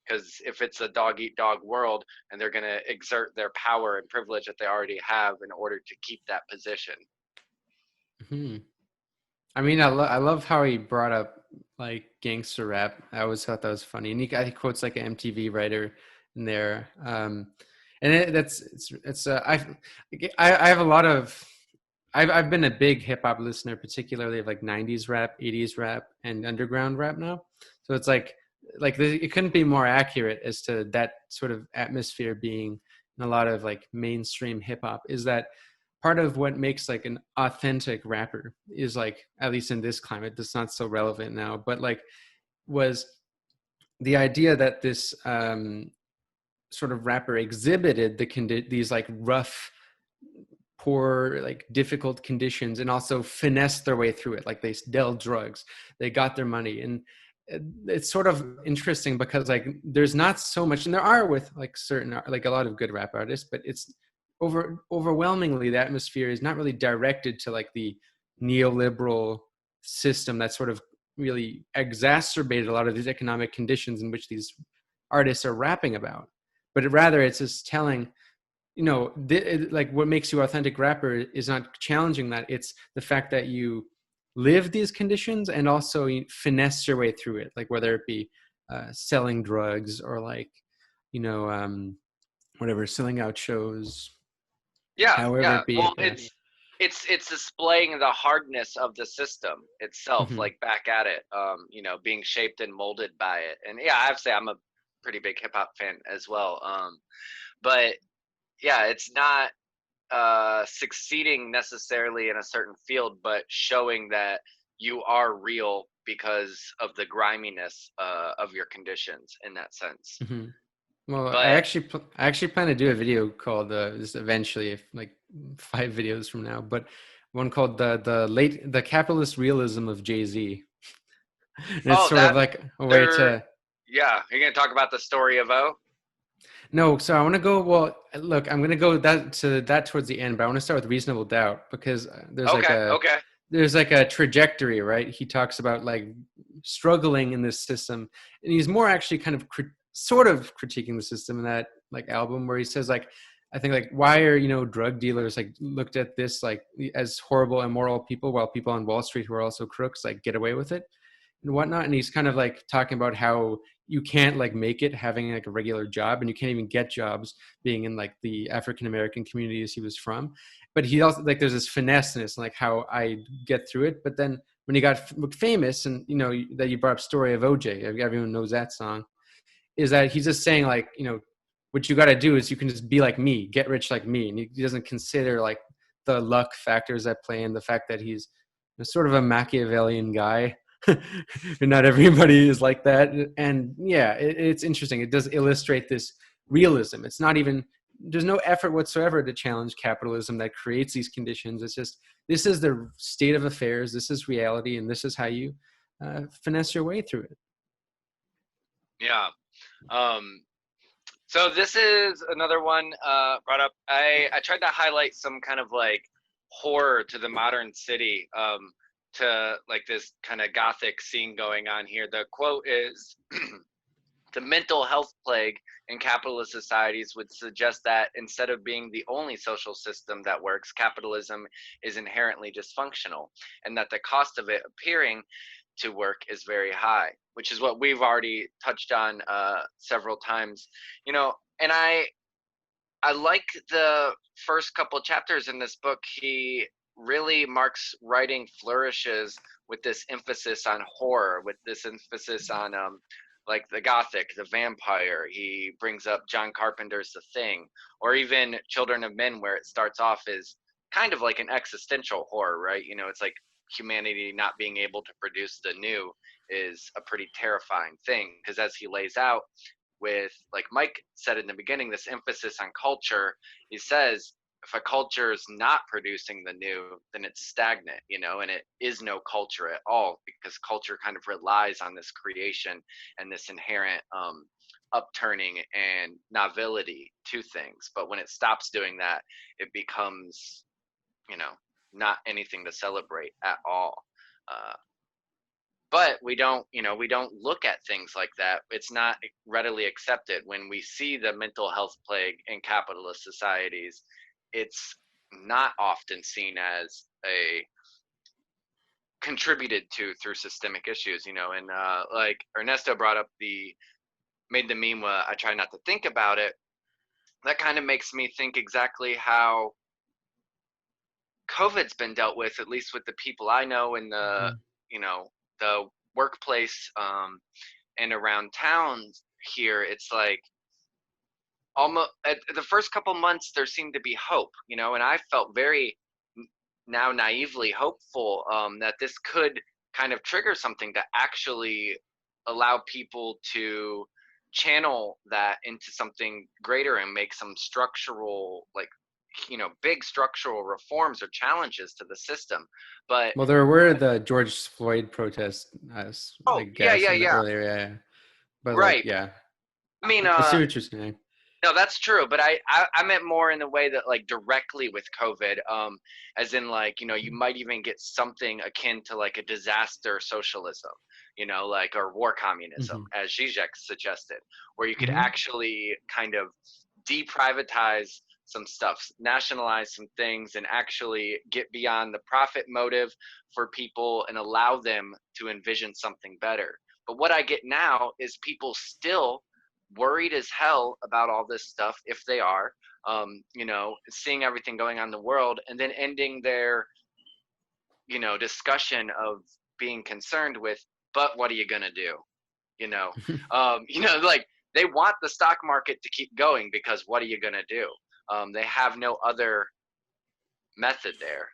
because if it's a dog eat dog world, and they're going to exert their power and privilege that they already have in order to keep that position. Mm-hmm. I mean, I love how he brought up like gangster rap. I always thought that was funny, and he quotes like an MTV writer in there, and I have a lot of. I've been a big hip hop listener, particularly of like 90s rap, 80s rap, and underground rap now. So it's like it couldn't be more accurate as to that sort of atmosphere being in a lot of like mainstream hip hop. Is that part of what makes like an authentic rapper is like, at least in this climate, that's not so relevant now, but like was the idea that this sort of rapper exhibited these like rough, poor, like difficult conditions, and also finessed their way through it. Like they dealt drugs, they got their money. And it's sort of interesting because like there's not so much, and there are with like like a lot of good rap artists, but it's overwhelmingly the atmosphere is not really directed to like the neoliberal system that sort of really exacerbated a lot of these economic conditions in which these artists are rapping about. But rather it's just telling, like what makes you authentic rapper is not challenging that. It's the fact that you live these conditions and also finesse your way through it. Like whether it be selling drugs or like, whatever, selling out shows. Yeah. However it be. Well, it's displaying the hardness of the system itself, Mm-hmm. like back at it, being shaped and molded by it. And yeah, I have to say I'm a pretty big hip hop fan as well. But yeah, it's not succeeding necessarily in a certain field, but showing that you are real because of the griminess of your conditions in that sense. Mm-hmm. Well, But I actually plan to do a video called this eventually, like 5 videos from now, but one called the Capitalist Realism of Jay-Z. It's sort of like a way to. Yeah, you're gonna talk about the story of O. No, so I want to go. Well, look, I'm going to go that towards the end, but I want to start with Reasonable Doubt because there's like a trajectory, right? He talks about like struggling in this system, and he's more actually kind of sort of critiquing the system in that like album where he says like I think like, why are, drug dealers like looked at this like as horrible, immoral people, while people on Wall Street who are also crooks like get away with it and whatnot? And he's kind of like talking about how you can't like make it having like a regular job, and you can't even get jobs being in like the African American communities he was from. But he also like, there's this finesse in this, like how I get through it. But then when he got famous, and that you brought up story of OJ, everyone knows that song, is that he's just saying like, what you got to do is you can just be like me, get rich like me. And he doesn't consider like the luck factors at play, and the fact that he's sort of a Machiavellian guy. And not everybody is like that. And yeah, it's interesting. It does illustrate this realism. It's not even, there's no effort whatsoever to challenge capitalism that creates these conditions. It's just, this is the state of affairs. This is reality. And this is how you finesse your way through it. Yeah. So this is another one brought up. I tried to highlight some kind of like horror to the modern city, to like this kind of gothic scene going on here. The quote is, the mental health plague in capitalist societies would suggest that instead of being the only social system that works, capitalism is inherently dysfunctional, and that the cost of it appearing to work is very high, which is what we've already touched on several times. And I like the first couple chapters in this book. He really, Mark's writing flourishes with this emphasis on horror, with this emphasis on like the Gothic, the vampire. He brings up John Carpenter's The Thing, or even Children of Men, where it starts off as kind of like an existential horror, right? It's like humanity not being able to produce the new is a pretty terrifying thing, because as he lays out with, like Mike said in the beginning, this emphasis on culture, he says, if a culture is not producing the new, then it's stagnant, and it is no culture at all, because culture kind of relies on this creation and this inherent upturning and novelty to things. But when it stops doing that, it becomes, not anything to celebrate at all. But we don't look at things like that. It's not readily accepted. When we see the mental health plague in capitalist societies, it's not often seen as a contributed to through systemic issues, and like Ernesto brought up made the meme where I try not to think about it. That kind of makes me think exactly how COVID's been dealt with, at least with the people I know in the, the workplace and around towns here. It's like, almost at the first couple months there seemed to be hope, and I felt very now naively hopeful that this could kind of trigger something to actually allow people to channel that into something greater and make some structural, like, big structural reforms or challenges to the system. But well, there were the George Floyd protests, yeah. Earlier, yeah. But right, like, yeah. I mean, I see what you're saying. No, that's true, but I meant more in the way that, like, directly with COVID, as in, like, you might even get something akin to like a disaster socialism, like, or war communism, as Zizek suggested, where you could actually kind of deprivatize some stuff, nationalize some things, and actually get beyond the profit motive for people and allow them to envision something better. But what I get now is people still worried as hell about all this stuff, if they are, seeing everything going on in the world, and then ending their, discussion of being concerned with, but what are you gonna do? Like, they want the stock market to keep going, because what are you gonna do? They have no other method there.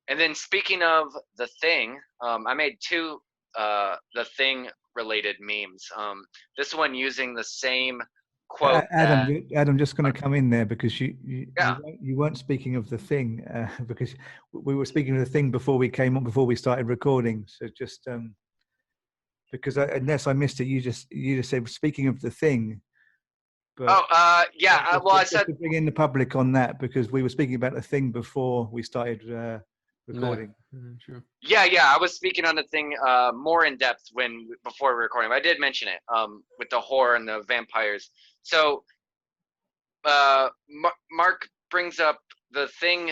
And then speaking of The Thing, I made two The Thing related memes. This one using the same quote. Adam, just going to come in there, because you weren't speaking of The Thing, because we were speaking of The Thing before we came on, before we started recording. So just because unless I missed it, you just said, speaking of The Thing. But I said to bring in the public on that, because we were speaking about The Thing before we started recording. Sure. Yeah, I was speaking on The Thing more in depth before recording, but I did mention it with the horror and the vampires. So Mark brings up the thing,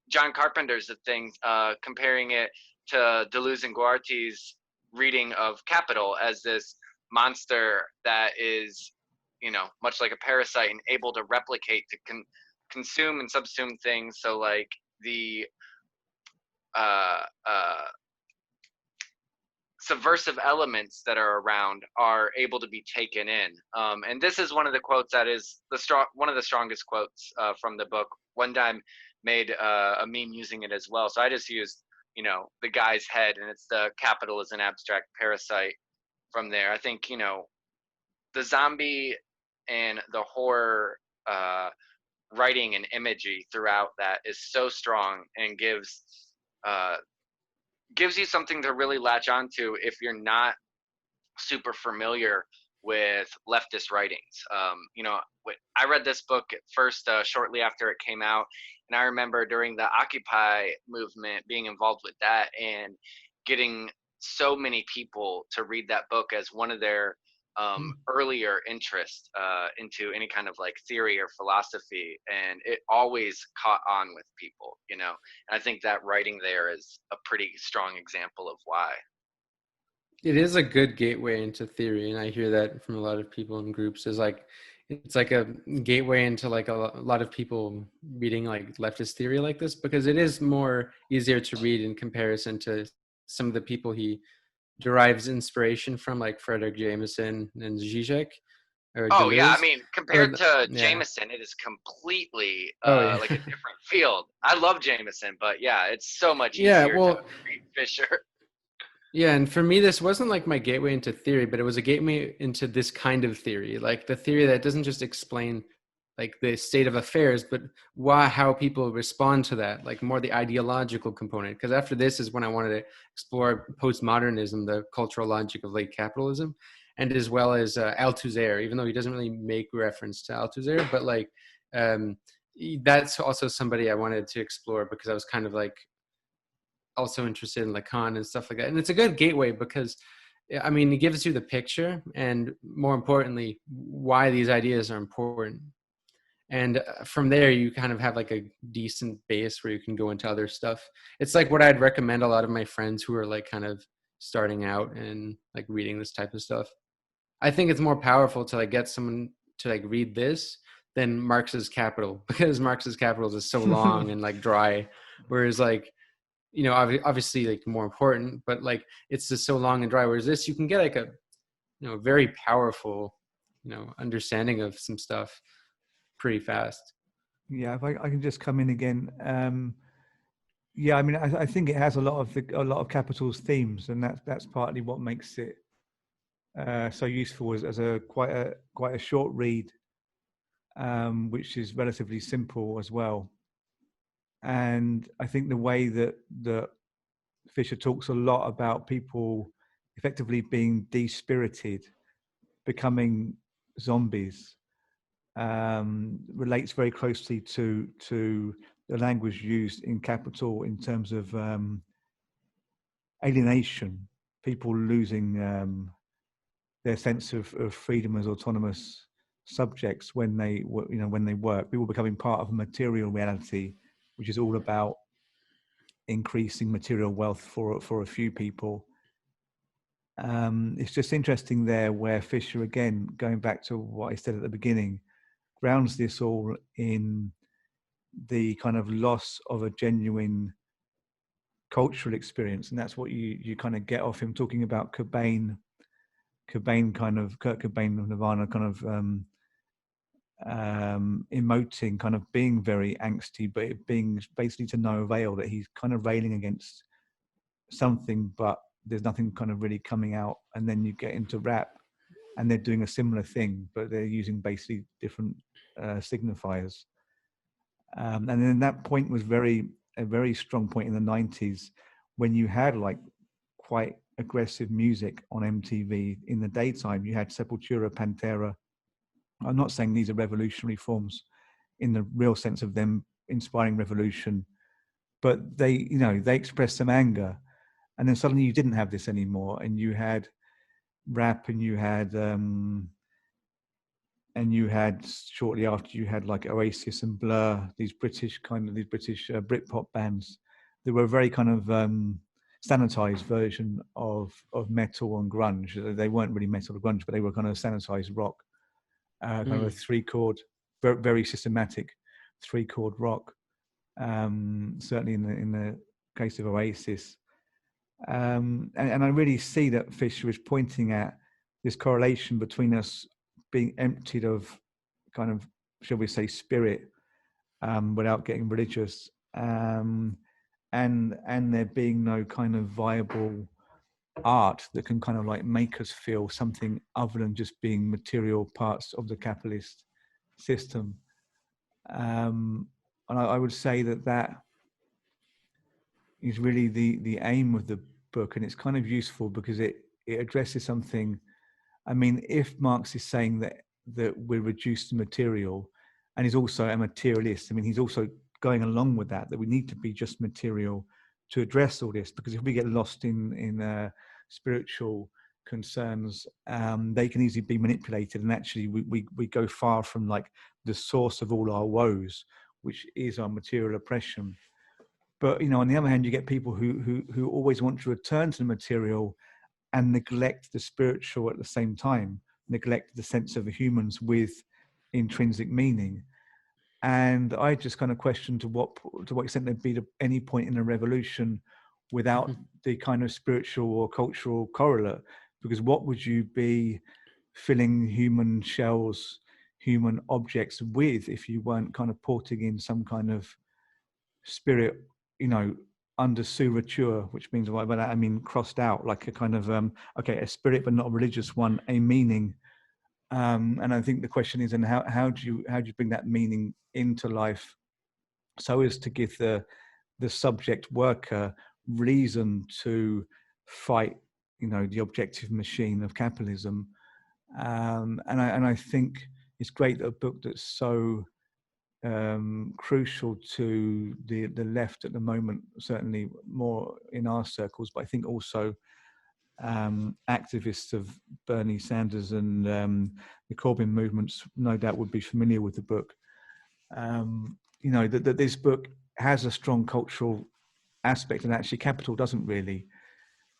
John Carpenter's the thing, comparing it to Deleuze and Guattari's reading of Capital as this monster that is, much like a parasite and able to replicate, to consume and subsume things. So like the subversive elements that are around are able to be taken in. And this is one of the quotes that is one of the strongest quotes from the book. One time made a meme using it as well. So I just used, the guy's head, and it's the capital as an abstract parasite from there. I think, the zombie and the horror writing and imagery throughout that is so strong and gives you something to really latch onto if you're not super familiar with leftist writings. I read this book at first shortly after it came out, and I remember during the Occupy movement being involved with that and getting so many people to read that book as one of their earlier interest into any kind of like theory or philosophy, and it always caught on with people, and I think that writing there is a pretty strong example of why. It is a good gateway into theory, and I hear that from a lot of people in groups. It's like a gateway into like a lot of people reading like leftist theory like this, because it is more easier to read in comparison to some of the people he derives inspiration from, like Frederick Jameson and Zizek. Oh, yeah. I mean, compared to Jameson, it is completely like a different field. I love Jameson, but yeah, it's so much easier to read Fisher. Yeah, and for me, this wasn't like my gateway into theory, but it was a gateway into this kind of theory, like the theory that doesn't just explain like the state of affairs, but how people respond to that, like more the ideological component. Because after this is when I wanted to explore postmodernism, the cultural logic of late capitalism, and as well as Althusser, even though he doesn't really make reference to Althusser, but like that's also somebody I wanted to explore, because I was kind of like also interested in Lacan and stuff like that. And it's a good gateway because, I mean, it gives you the picture, and more importantly, why these ideas are important. And from there, you kind of have like a decent base where you can go into other stuff. It's like what I'd recommend a lot of my friends who are like kind of starting out and like reading this type of stuff. I think it's more powerful to like get someone to like read this than Marx's Capital, because Marx's Capital is so long and like dry. Whereas like, obviously like more important, but like it's just so long and dry. Whereas this, you can get like a, very powerful, understanding of some stuff pretty fast. Yeah, if I can just come in again. Yeah, I mean, I think it has a lot of Capital's themes, and that's partly what makes it so useful as a quite a short read, which is relatively simple as well. And I think the way that Fisher talks a lot about people effectively being despirited, becoming zombies, relates very closely to the language used in Capital in terms of alienation, people losing their sense of freedom as autonomous subjects when they work, people becoming part of a material reality, which is all about increasing material wealth for a few people. It's just interesting there where Fisher, again, going back to what I said at the beginning, grounds this all in the kind of loss of a genuine cultural experience. And that's what you kind of get off him talking about Cobain kind of, Kurt Cobain of Nirvana kind of emoting, kind of being very angsty, but it being basically to no avail, that he's kind of railing against something, but there's nothing kind of really coming out. And then you get into rap and they're doing a similar thing, but they're using basically different signifiers. And then that point was a very strong point in the 90s when you had like quite aggressive music on MTV in the daytime. You had Sepultura, Pantera. I'm not saying these are revolutionary forms in the real sense of them inspiring revolution, but they expressed some anger. And then suddenly you didn't have this anymore, and you had rap, and you had and you had shortly after you had like Oasis and Blur, these British Britpop bands. They were a very kind of sanitized version of metal and grunge. They weren't really metal or grunge, but they were kind of sanitized rock, kind of a 3-chord, very, very systematic 3-chord rock. Certainly in the case of Oasis, and I really see that Fisher is pointing at this correlation between us being emptied of kind of, shall we say, spirit, without getting religious, and there being no kind of viable art that can kind of like make us feel something other than just being material parts of the capitalist system. And I would say that is really the aim of the book, and it's kind of useful because it addresses something. I mean, if Marx is saying that we're reduced to material, and he's also a materialist, I mean, he's also going along with that we need to be just material to address all this, because if we get lost in spiritual concerns, they can easily be manipulated, and actually we go far from like the source of all our woes, which is our material oppression. But on the other hand, you get people who always want to return to the material and neglect the spiritual at the same time, neglect the sense of the humans with intrinsic meaning. And I just kind of question to what extent there'd be any point in a revolution without the kind of spiritual or cultural correlate, because what would you be filling human shells, human objects with if you weren't kind of porting in some kind of spirit, under surature, which means, by that I mean crossed out, like a kind of a spirit but not a religious one, a meaning. And I think the question is, and how do you bring that meaning into life so as to give the subject worker reason to fight, the objective machine of capitalism. And I think it's great that a book that's so crucial to the left at the moment, certainly more in our circles, but I think also activists of Bernie Sanders and the Corbyn movements no doubt would be familiar with the book. That this book has a strong cultural aspect, and actually Capital doesn't really.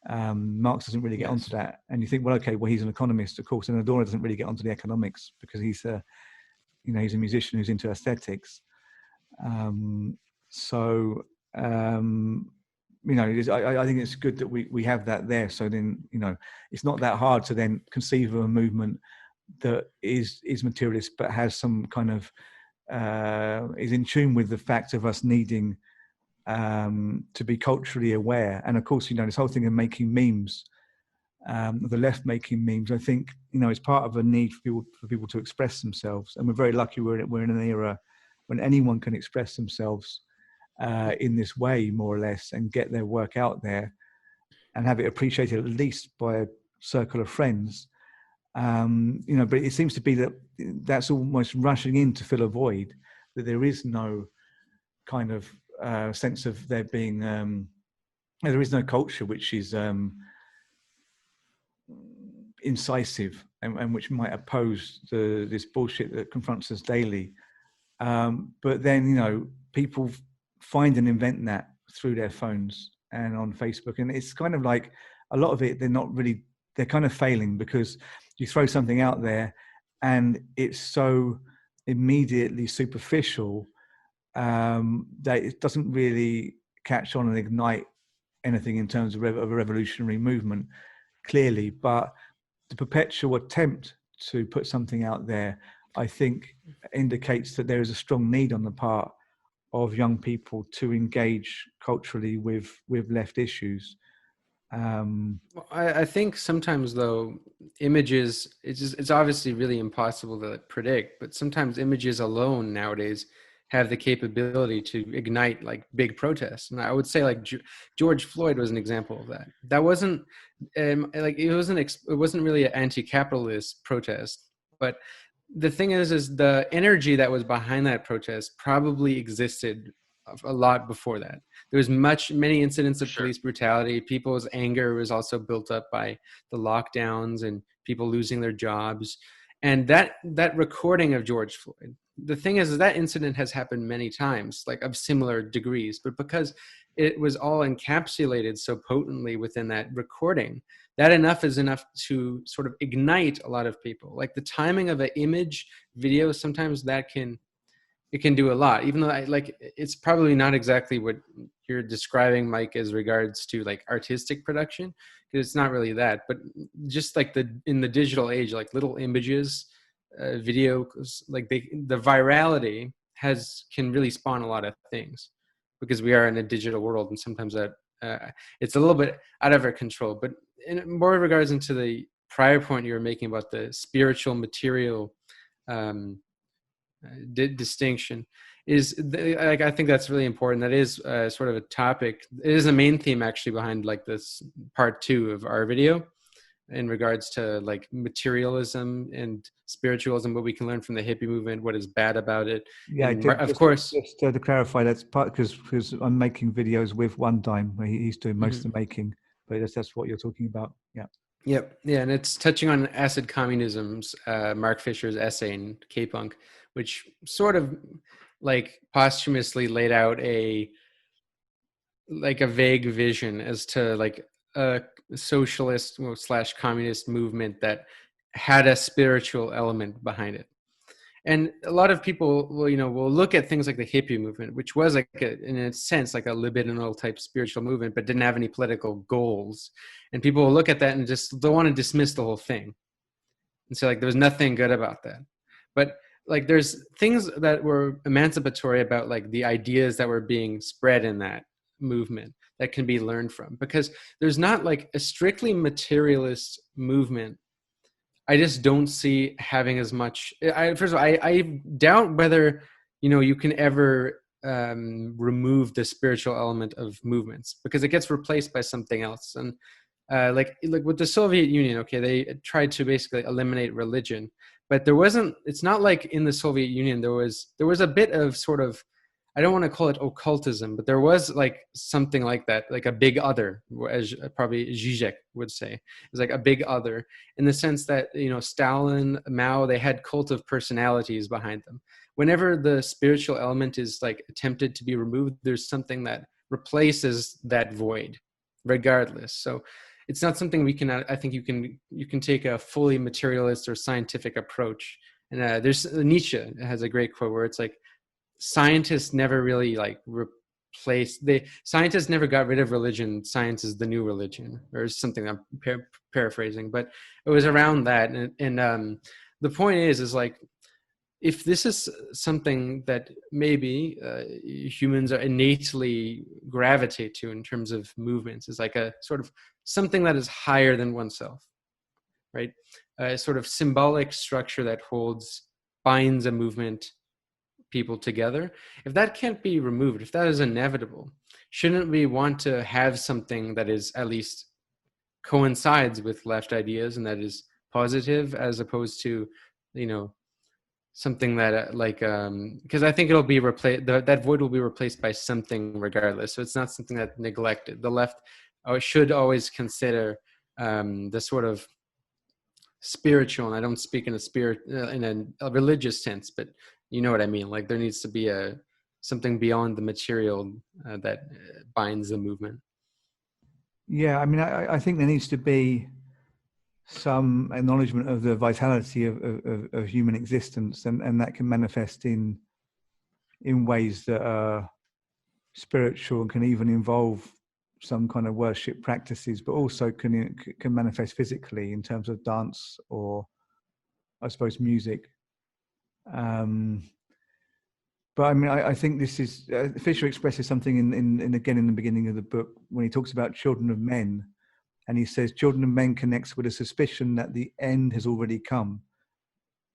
Marx doesn't really get onto that, and you think, well, okay, well, he's an economist, of course, and Adorno doesn't really get onto the economics because he's a musician who's into aesthetics. I think it's good that we have that there. So then, it's not that hard to then conceive of a movement that is materialist, but has some kind of, is in tune with the fact of us needing to be culturally aware. And of course, this whole thing of making memes, the left making memes, I think, is part of a need for people to express themselves. And we're very lucky we're in an era when anyone can express themselves in this way, more or less, and get their work out there and have it appreciated at least by a circle of friends. But it seems to be that's almost rushing in to fill a void, that there is no kind of sense of there being, there is no culture which is incisive and which might oppose this bullshit that confronts us daily. But then, people find and invent that through their phones and on Facebook. And it's kind of like a lot of it, they're kind of failing because you throw something out there and it's so immediately superficial that it doesn't really catch on and ignite anything in terms of a revolutionary movement, clearly. But the perpetual attempt to put something out there, I think, indicates that there is a strong need on the part of young people to engage culturally with left issues. I think sometimes, though, images, it's obviously really impossible to predict, but sometimes images alone nowadays have the capability to ignite like big protests. And I would say like George Floyd was an example of that. That wasn't it wasn't really an anti-capitalist protest, but the thing is the energy that was behind that protest probably existed a lot before that. There was many incidents of police brutality. People's anger was also built up by the lockdowns and people losing their jobs. And that recording of George Floyd, the thing is that incident has happened many times, like of similar degrees, but because it was all encapsulated so potently within that recording, that is enough to sort of ignite a lot of people. Like the timing of an image video, sometimes it can do a lot, even though it's probably not exactly what you're describing, Mike, as regards to like artistic production, because it's not really that, but just like in the digital age, like little images, videos, like the virality can really spawn a lot of things, because we are in a digital world, and sometimes that it's a little bit out of our control. But in more regards into the prior point you were making about the spiritual material distinction, I think that's really important. That is sort of a topic. It is the main theme actually behind like this part 2 of our video, in regards to like materialism and spiritualism, what we can learn from the hippie movement, what is bad about it. Yeah, and of course, just to clarify, that's part because I'm making videos with One Dime, where he's doing most of the making, but that's what you're talking about. Yeah. Yep. Yeah, and it's touching on acid communism's Mark Fisher's essay in K-Punk, which sort of like posthumously laid out a vague vision as to like a socialist / communist movement that had a spiritual element behind it. And a lot of people will look at things like the hippie movement, which was like in a sense like a libidinal type spiritual movement, but didn't have any political goals. And people will look at that and just don't want to dismiss the whole thing and say like there was nothing good about that. But like there's things that were emancipatory about like the ideas that were being spread in that movement that can be learned from, because there's not like a strictly materialist movement. I just don't see having as much. First of all, I doubt whether you can ever remove the spiritual element of movements, because it gets replaced by something else. And like with the Soviet Union, okay, they tried to basically eliminate religion, but there wasn't. It's not like in the Soviet Union there was a bit of sort of, I don't want to call it occultism, but there was like something like that, like a big other, as probably Zizek would say, is like a big other, in the sense that, Stalin, Mao, they had cult of personalities behind them. Whenever the spiritual element is like attempted to be removed, there's something that replaces that void, regardless. So it's not something we can, I think you can take a fully materialist or scientific approach. And there's Nietzsche has a great quote where it's like, scientists never really like scientists never got rid of religion. Science is the new religion, or something. I'm paraphrasing, but it was around that. And the point is like, if this is something that maybe humans are innately gravitate to in terms of movements, is like a sort of something that is higher than oneself, right? A sort of symbolic structure that binds a movement, people together. If that can't be removed, if that is inevitable, shouldn't we want to have something that is at least coincides with left ideas and that is positive, as opposed to something that because I think it'll be replaced, that void will be replaced by something regardless. So it's not something that neglected. The left should always consider the sort of spiritual, and I don't speak in a religious sense, but you know what I mean. Like there needs to be something beyond the material that binds the movement. Yeah, I mean, I think there needs to be some acknowledgement of the vitality of human existence, and that can manifest in ways that are spiritual and can even involve some kind of worship practices, but also can manifest physically in terms of dance or, I suppose, music. But I mean, I think this is Fisher expresses something in again in the beginning of the book when he talks about children of men, and he says children of men connects with a suspicion that the end has already come.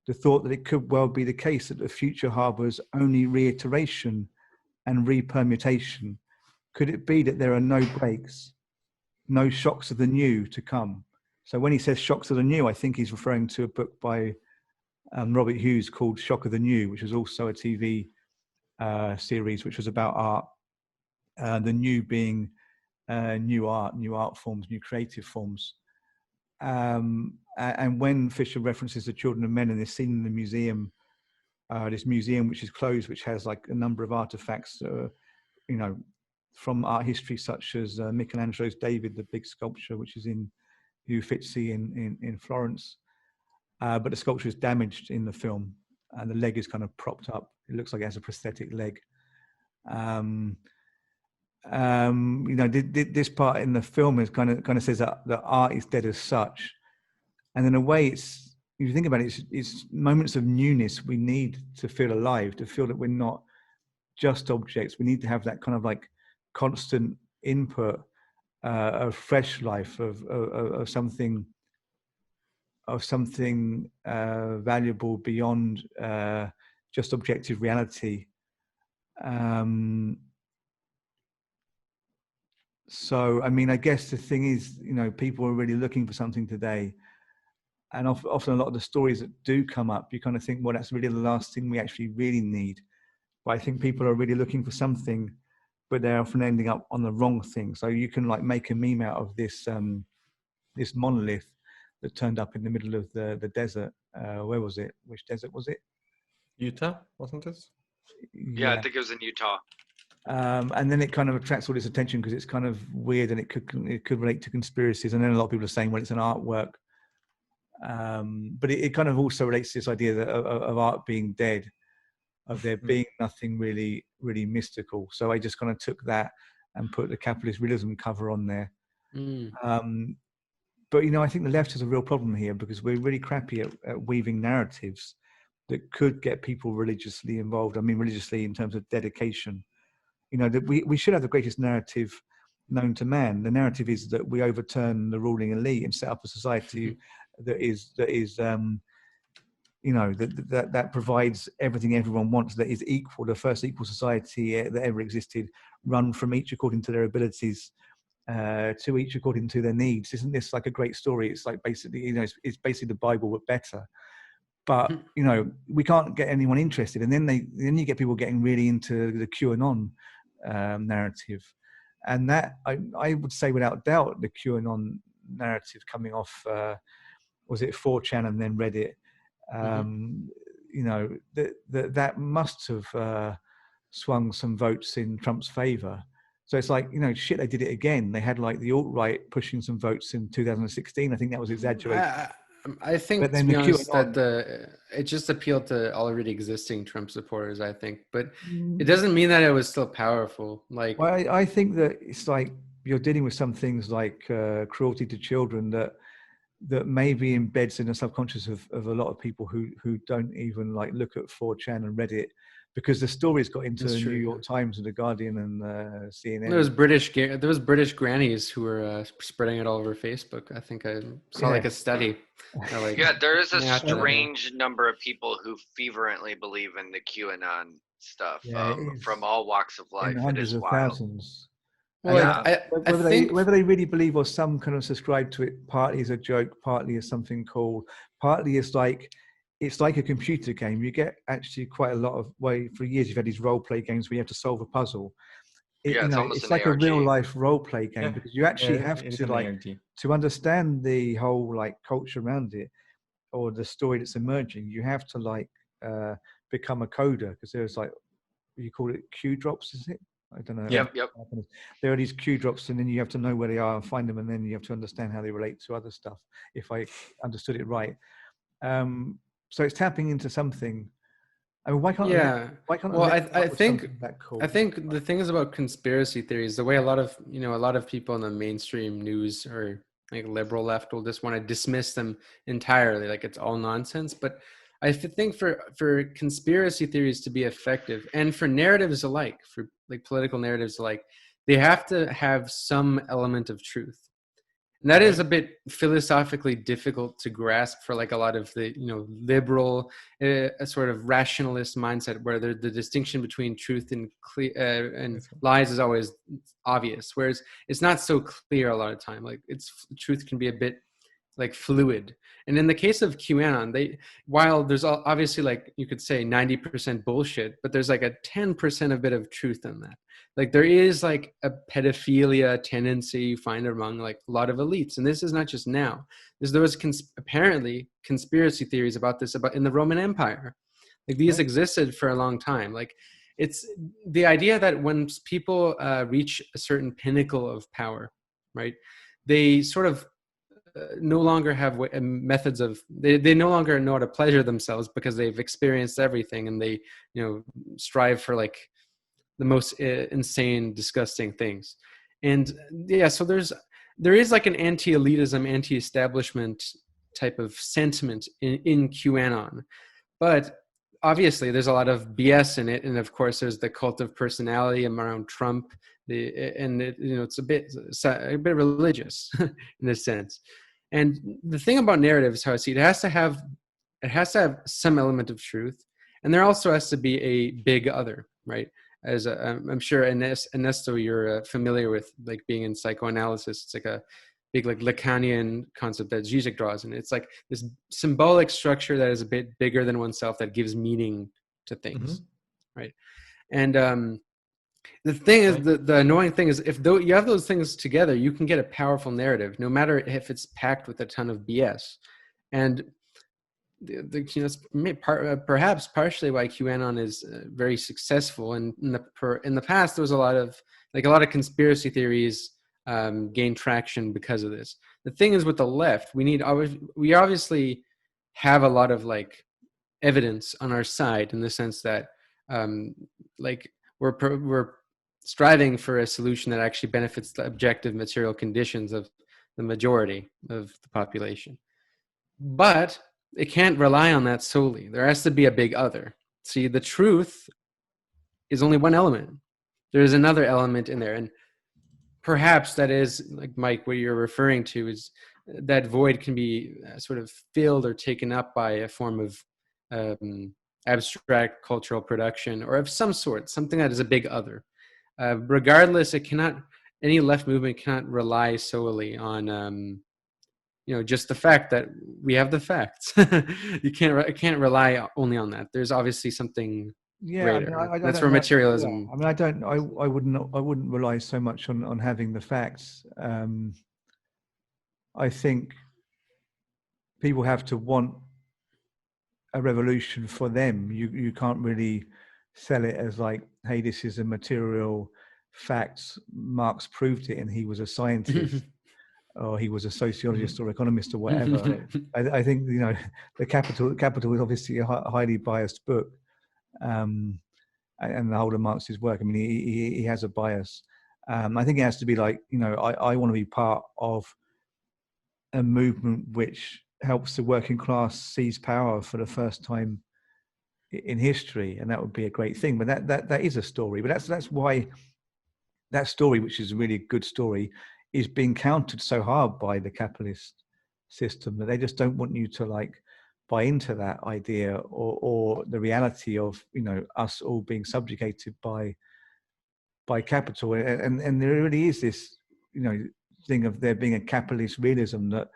The thought that it could well be the case that the future harbors only reiteration and repermutation. Could it be that there are no breaks, no shocks of the new to come? So when he says shocks of the new, I think he's referring to a book by Robert Hughes called Shock of the New, which was also a TV series, which was about art. The new being new art forms, new creative forms. And when Fisher references the children of men in this scene in the museum, this museum which is closed, which has like a number of artifacts, you know, from art history, such as Michelangelo's David, the big sculpture, which is in Uffizi in Florence. But the sculpture is damaged in the film, and the leg is kind of propped up. It looks like it has a prosthetic leg. You know, this part in the film is kind of says that art is dead as such, and in a way, it's, if you think about it, it's moments of newness we need to feel alive, to feel that we're not just objects. We need to have that kind of like constant input of fresh life, of something valuable beyond just objective reality. So, I mean, I guess the thing is, you know, people are really looking for something today. And often a lot of the stories that do come up, you kind of think, well, that's really the last thing we actually really need. But I think people are really looking for something, but they're often ending up on the wrong thing. So you can like make a meme out of this this monolith that turned up in the middle of the desert. Where was it? Which desert was it? Utah, wasn't it? Yeah, I think it was in Utah. And then it kind of attracts all this attention because it's kind of weird, and it could relate to conspiracies. And then a lot of people are saying, well, it's an artwork. But it kind of also relates to this idea that, of art being dead, of there being nothing really mystical. So I just kind of took that and put the Capitalist Realism cover on there. But, you know, I think the left has a real problem here because we're really crappy at weaving narratives that could get people religiously involved. I mean, religiously in terms of dedication. You know, that we should have the greatest narrative known to man. The narrative is that we overturn the ruling elite and set up a society that is you know, that provides everything everyone wants, that is equal, the first equal society that ever existed, run from each according to their abilities, to each according to their needs. Isn't this like a great story? It's like basically, you know, it's basically the Bible but better. But you know, we can't get anyone interested, and then you get people getting really into the QAnon narrative, and that I would say without doubt the QAnon narrative coming off was it 4chan and then Reddit. You know, that must have swung some votes in Trump's favor. So it's like, you know, shit, they did it again. They had like the alt-right pushing some votes in 2016. I think that was exaggerated. I think, to be honest, that it just appealed to already existing Trump supporters, I think. But it doesn't mean that it was still powerful. Like, well, I think that it's like you're dealing with some things like cruelty to children that maybe embeds in the subconscious of a lot of people who don't even like look at 4chan and Reddit, because the stories got into the New York Times and the Guardian and CNN. There was British grannies who were spreading it all over Facebook. I think I saw like a study. Like, yeah, there is a strange number of people who fervently believe in the QAnon stuff, from all walks of life. Hundreds it is of wild. Thousands. Well, whether they really believe or some kind of subscribe to it, partly as a joke, partly as something cool, partly as like, it's like a computer game. You get actually quite a lot of for years you've had these role play games where you have to solve a puzzle. It's like ARG. a real life role play game, because you actually have to like to understand the whole like culture around it or the story that's emerging. You have to like become a coder, because there's like, you call it Q drops, is it? I don't know. Yep. There are these Q drops, and then you have to know where they are and find them, and then you have to understand how they relate to other stuff, if I understood it right. So it's tapping into something. I mean, why can't? Well, I think the thing is about conspiracy theories. The way a lot of people in the mainstream news or like liberal left will just want to dismiss them entirely, like it's all nonsense. But I think for conspiracy theories to be effective, and for narratives alike, for like political narratives alike, they have to have some element of truth. And that is a bit philosophically difficult to grasp for like a lot of the, you know, liberal sort of rationalist mindset, where the distinction between truth and lies is always obvious, whereas it's not so clear a lot of time. Like truth can be a bit like fluid. And in the case of QAnon, while there's obviously like you could say 90% bullshit, but there's like a 10% a bit of truth in that. Like there is like a pedophilia tendency you find among like a lot of elites, and this is not just now. There was apparently conspiracy theories about this about in the Roman Empire. Like these existed for a long time. Like it's the idea that when people reach a certain pinnacle of power, right, they sort of no longer have methods of they no longer know how to pleasure themselves because they've experienced everything, and they strive for like the most insane, disgusting things. And yeah, so there is like an anti-elitism, anti-establishment type of sentiment in QAnon, but obviously there's a lot of BS in it, and of course there's the cult of personality around Trump, it's a bit religious in a sense. And the thing about narratives, how I see it, it has to have some element of truth, and there also has to be a big other, right? As I'm sure Ernesto, you're familiar with like being in psychoanalysis. It's like a big like Lacanian concept that Zizek draws, and it's like this symbolic structure that is a bit bigger than oneself that gives meaning to things, right? And the thing is, the annoying thing is, if you have those things together, you can get a powerful narrative, no matter if it's packed with a ton of BS. And perhaps partially why QAnon is very successful. And in the past, there was a lot of conspiracy theories gain traction because of this. The thing is with the left, we obviously have a lot of like evidence on our side in the sense that like we're striving for a solution that actually benefits the objective material conditions of the majority of the population. But it can't rely on that solely. There has to be a big other. See, the truth is only one element. There's another element in there. And perhaps that is, like Mike, what you're referring to is that void can be sort of filled or taken up by a form of abstract cultural production or of some sort, something that is a big other. Regardless, any left movement cannot rely solely on just the fact that we have the facts. You can't rely only on that. There's obviously something greater. That's where materialism. Yeah. I wouldn't rely so much on having the facts. I think people have to want a revolution for them. You can't really sell it as like, hey, this is a material fact. Marx proved it, and he was a scientist. Or he was a sociologist or economist or whatever. I think the Capital is obviously a highly biased book, and the whole of Marx's work. I mean, he has a bias. I think it has to be like I want to be part of a movement which helps the working class seize power for the first time in history, and that would be a great thing. But that is a story. But that's why that story, which is a really good story, is being countered so hard by the capitalist system that they just don't want you to like buy into that idea or the reality of us all being subjugated by capital. And there really is this thing of there being a capitalist realism that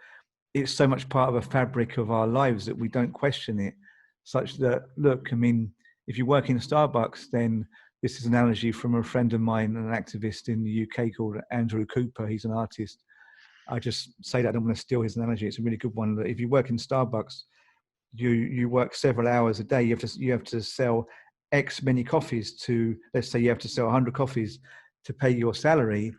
it's so much part of a fabric of our lives that we don't question it, such that, look, I mean, if you work in Starbucks, then this is an analogy from a friend of mine, an activist in the UK called Andrew Cooper. He's an artist. I just say that I don't want to steal his analogy. It's a really good one. That if you work in Starbucks, you work several hours a day. You have to sell X many coffees to, let's say you have to sell 100 coffees to pay your salary.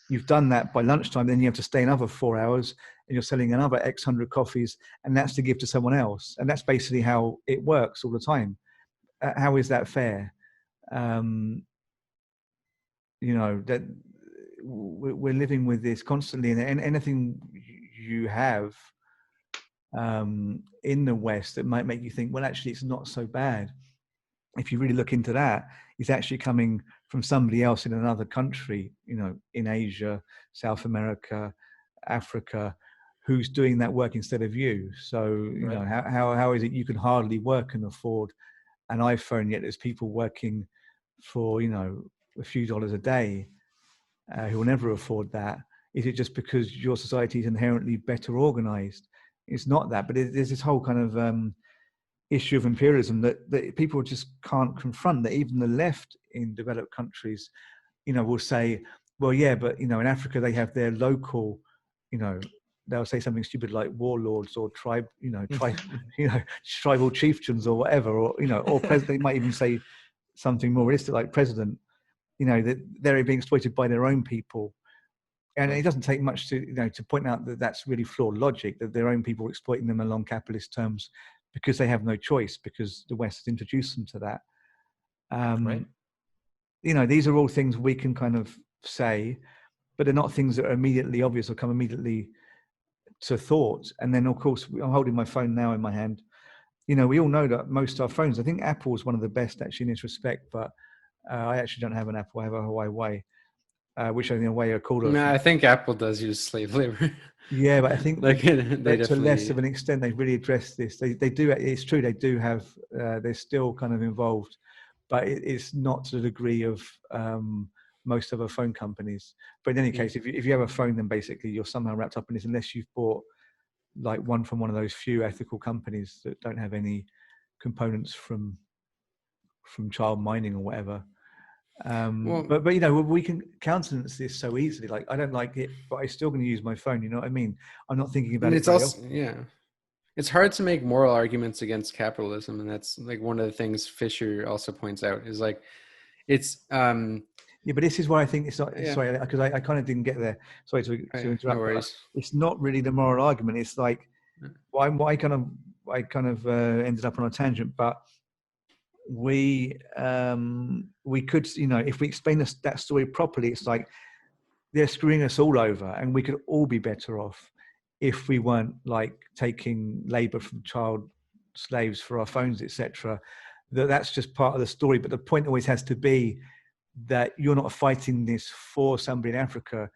You've done that by lunchtime, then you have to stay another 4 hours and you're selling another X hundred coffees, and that's to give to someone else. And that's basically how it works all the time. How is that fair? That we're living with this constantly, and anything you have in the West that might make you think, well, actually it's not so bad, if you really look into that, it's actually coming from somebody else in another country, in Asia, South America, Africa, who's doing that work instead of you. So how is it you can hardly work and afford an iPhone, yet there's people working for a few dollars a day who will never afford that? Is it just because your society is inherently better organized? It's not that, but there's this whole kind of issue of imperialism that people just can't confront, that even the left in developed countries, will say, well, yeah, but, in Africa, they have their local, they'll say something stupid like warlords or tribal chieftains or whatever, or they might even say something more realistic like president, that they're being exploited by their own people. And it doesn't take much to point out that that's really flawed logic, that their own people are exploiting them along capitalist terms because they have no choice, because the West has introduced them to that. Right. These are all things we can kind of say, but they're not things that are immediately obvious or come immediately to thought. And then, of course, I'm holding my phone now in my hand. We all know that most of our phones, I think Apple is one of the best actually in this respect, but I actually don't have an Apple. I have a Huawei. Which in a way are called. No, I think Apple does use slave labor. Yeah, but I think like they to less of an extent they've really addressed this. They do. It's true they do have. They're still kind of involved, but it's not to the degree of most other phone companies. But in any case, if you have a phone, then basically you're somehow wrapped up in this, unless you've bought like one from one of those few ethical companies that don't have any components from child mining or whatever. But we can countenance this so easily. Like, I don't like it, but I'm still going to use my phone. You know what I mean? I'm not thinking about it. It's also it's hard to make moral arguments against capitalism, and that's like one of the things Fisher also points out is like it's yeah, but this is why I think it's not. Yeah. Sorry, because I kind of didn't get there. Sorry to interrupt. No worries. It's not really the moral argument. It's like I kind of ended up on a tangent, but we could, if we explain that story properly, it's like they're screwing us all over, and we could all be better off if we weren't like taking labor from child slaves for our phones, etc. That's just part of the story, but the point always has to be that you're not fighting this for somebody in Africa,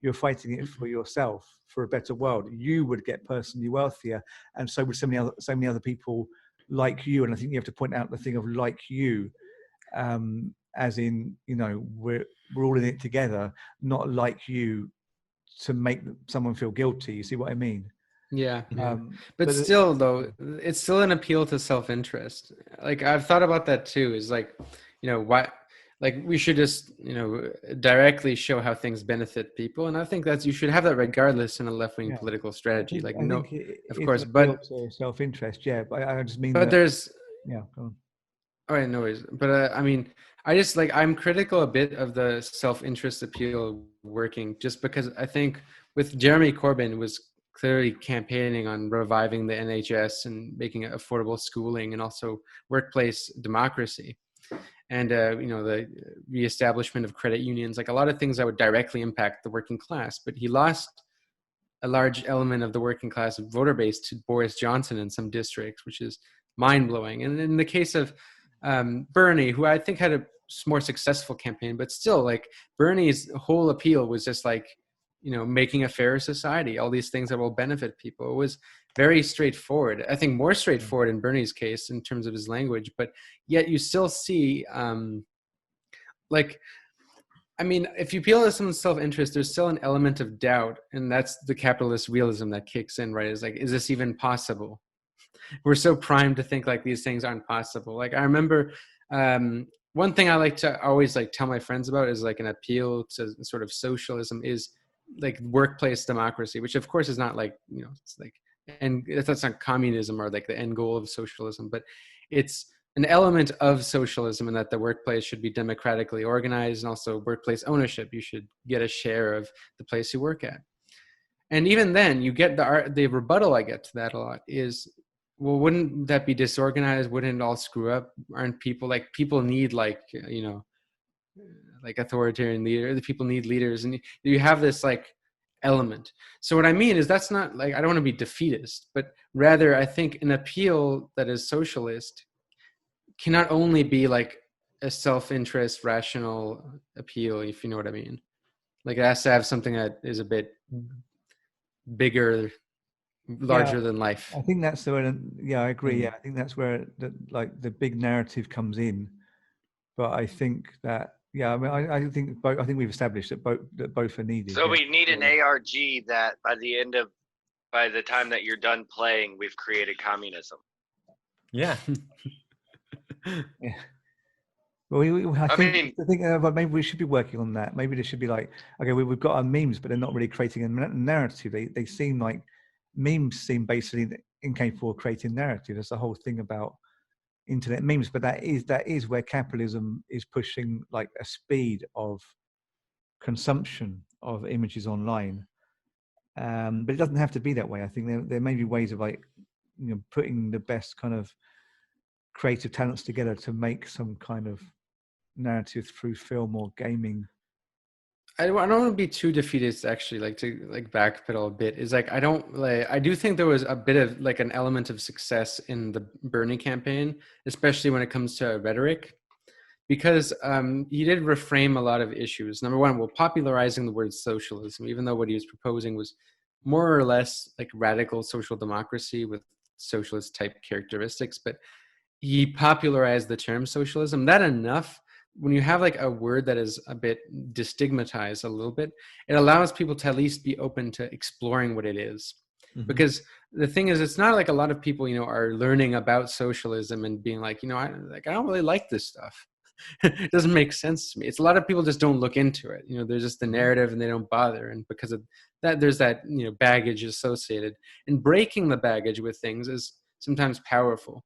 you're fighting it for yourself, for a better world. You would get personally wealthier, and so would so many other people like you. And I think you have to point out the thing of like you, as in, we're all in it together, not like you to make someone feel guilty. You see what I mean? Yeah. But still, though, it's still an appeal to self-interest. Like, I've thought about that too, is like, why, like, we should just, directly show how things benefit people. And I think you should have that regardless in a left-wing political strategy. I think of course, but self-interest. Yeah. But I just mean, but there's, go on. All right, no worries. But I mean, I just I'm critical a bit of the self-interest appeal working, just because I think with Jeremy Corbyn was clearly campaigning on reviving the NHS and making affordable schooling and also workplace democracy. And, the reestablishment of credit unions, like a lot of things that would directly impact the working class. But he lost a large element of the working class voter base to Boris Johnson in some districts, which is mind-blowing. And in the case of Bernie, who I think had a more successful campaign, but still, like, Bernie's whole appeal was just like, making a fairer society, all these things that will benefit people. It was very straightforward. I think more straightforward in Bernie's case in terms of his language, but yet you still see, if you appeal to someone's self-interest, there's still an element of doubt, and that's the capitalist realism that kicks in, right? Is like, is this even possible? We're so primed to think like these things aren't possible. Like, I remember one thing I like to always tell my friends about is like an appeal to sort of socialism is like workplace democracy, which of course is not like, it's like, and that's not communism or like the end goal of socialism, but it's an element of socialism in that the workplace should be democratically organized, and also workplace ownership. You should get a share of the place you work at. And even then you get the rebuttal I get to that a lot is, well, wouldn't that be disorganized? Wouldn't it all screw up? Aren't people need like authoritarian leader, the people need leaders, and you have this like element. So what I mean is, that's not like, I don't want to be defeatist, but rather I think an appeal that is socialist cannot only be like a self-interest rational appeal, if you know what I mean. Like, it has to have something that is a bit bigger, larger than life. I think that's I agree. Yeah, I think that's where the big narrative comes in. But I think that Yeah, I mean, I think both. I think we've established that both are needed. So yeah. we need an ARG that by the time that you're done playing, we've created communism. Yeah. Yeah. Well, I think maybe we should be working on that. Maybe there should be like, okay, we've got our memes, but they're not really creating a narrative. They seem like memes seem basically incapable of creating narrative. That's the whole thing about internet memes. But that is where capitalism is pushing like a speed of consumption of images online. But it doesn't have to be that way. I think there may be ways of like, putting the best kind of creative talents together to make some kind of narrative through film or gaming. I don't want to be too defeatist, actually, like to like backpedal a bit. Is like, I do think there was a bit of like an element of success in the Bernie campaign, especially when it comes to rhetoric, because he did reframe a lot of issues. Number one, popularizing the word socialism, even though what he was proposing was more or less like radical social democracy with socialist type characteristics, but he popularized the term socialism. That enough, when you have like a word that is a bit destigmatized a little bit, it allows people to at least be open to exploring what it is. Mm-hmm. Because the thing is, it's not like a lot of people, are learning about socialism and being like, I don't really like this stuff. It doesn't make sense to me. It's a lot of people just don't look into it. There's just the narrative and they don't bother. And because of that, there's that, baggage associated. And breaking the baggage with things is sometimes powerful.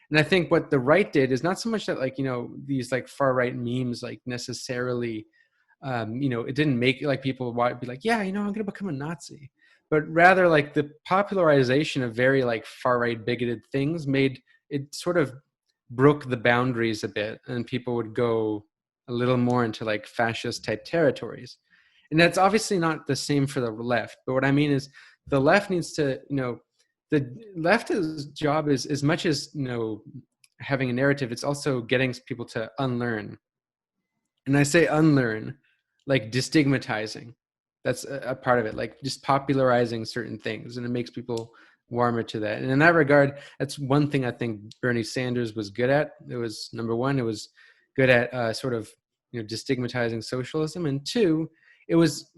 And I think what the right did is not so much that like, these like far right memes, like necessarily, it didn't make like people be like, yeah, I'm going to become a Nazi, but rather like the popularization of very like far right bigoted things made it sort of broke the boundaries a bit, and people would go a little more into like fascist type territories. And that's obviously not the same for the left. But what I mean is the left needs to, the left's job is as much as, having a narrative, it's also getting people to unlearn. And I say unlearn, like destigmatizing. That's a part of it, like just popularizing certain things, and it makes people warmer to that. And in that regard, that's one thing I think Bernie Sanders was good at. It was, number one, it was good at sort of, destigmatizing socialism. And two, it was,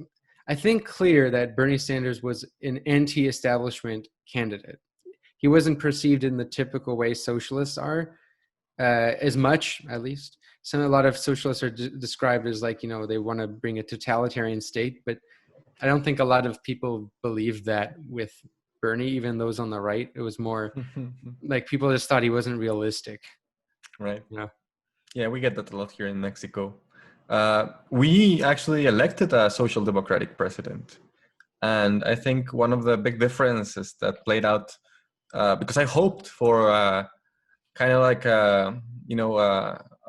I think, clear that Bernie Sanders was an anti-establishment candidate. He wasn't perceived in the typical way socialists are, as much, at least. A lot of socialists are described as like, they want to bring a totalitarian state, but I don't think a lot of people believe that with Bernie, even those on the right. It was more like people just thought he wasn't realistic. Right. Yeah, we get that a lot here in Mexico. We actually elected a social democratic president. And I think one of the big differences that played out, because I hoped for kind of like,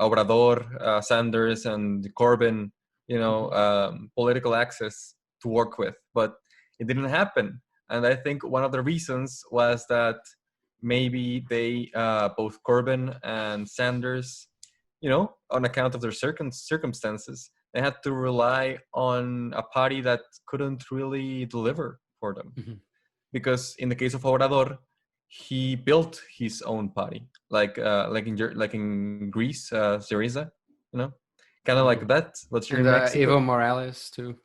Obrador, Sanders, and Corbyn, political access to work with, but it didn't happen. And I think one of the reasons was that maybe they, both Corbyn and Sanders, on account of their circumstances, they had to rely on a party that couldn't really deliver for them. Mm-hmm. Because in the case of Obrador, he built his own party, like in Greece, Syriza, kind of like that. But and Evo Morales too.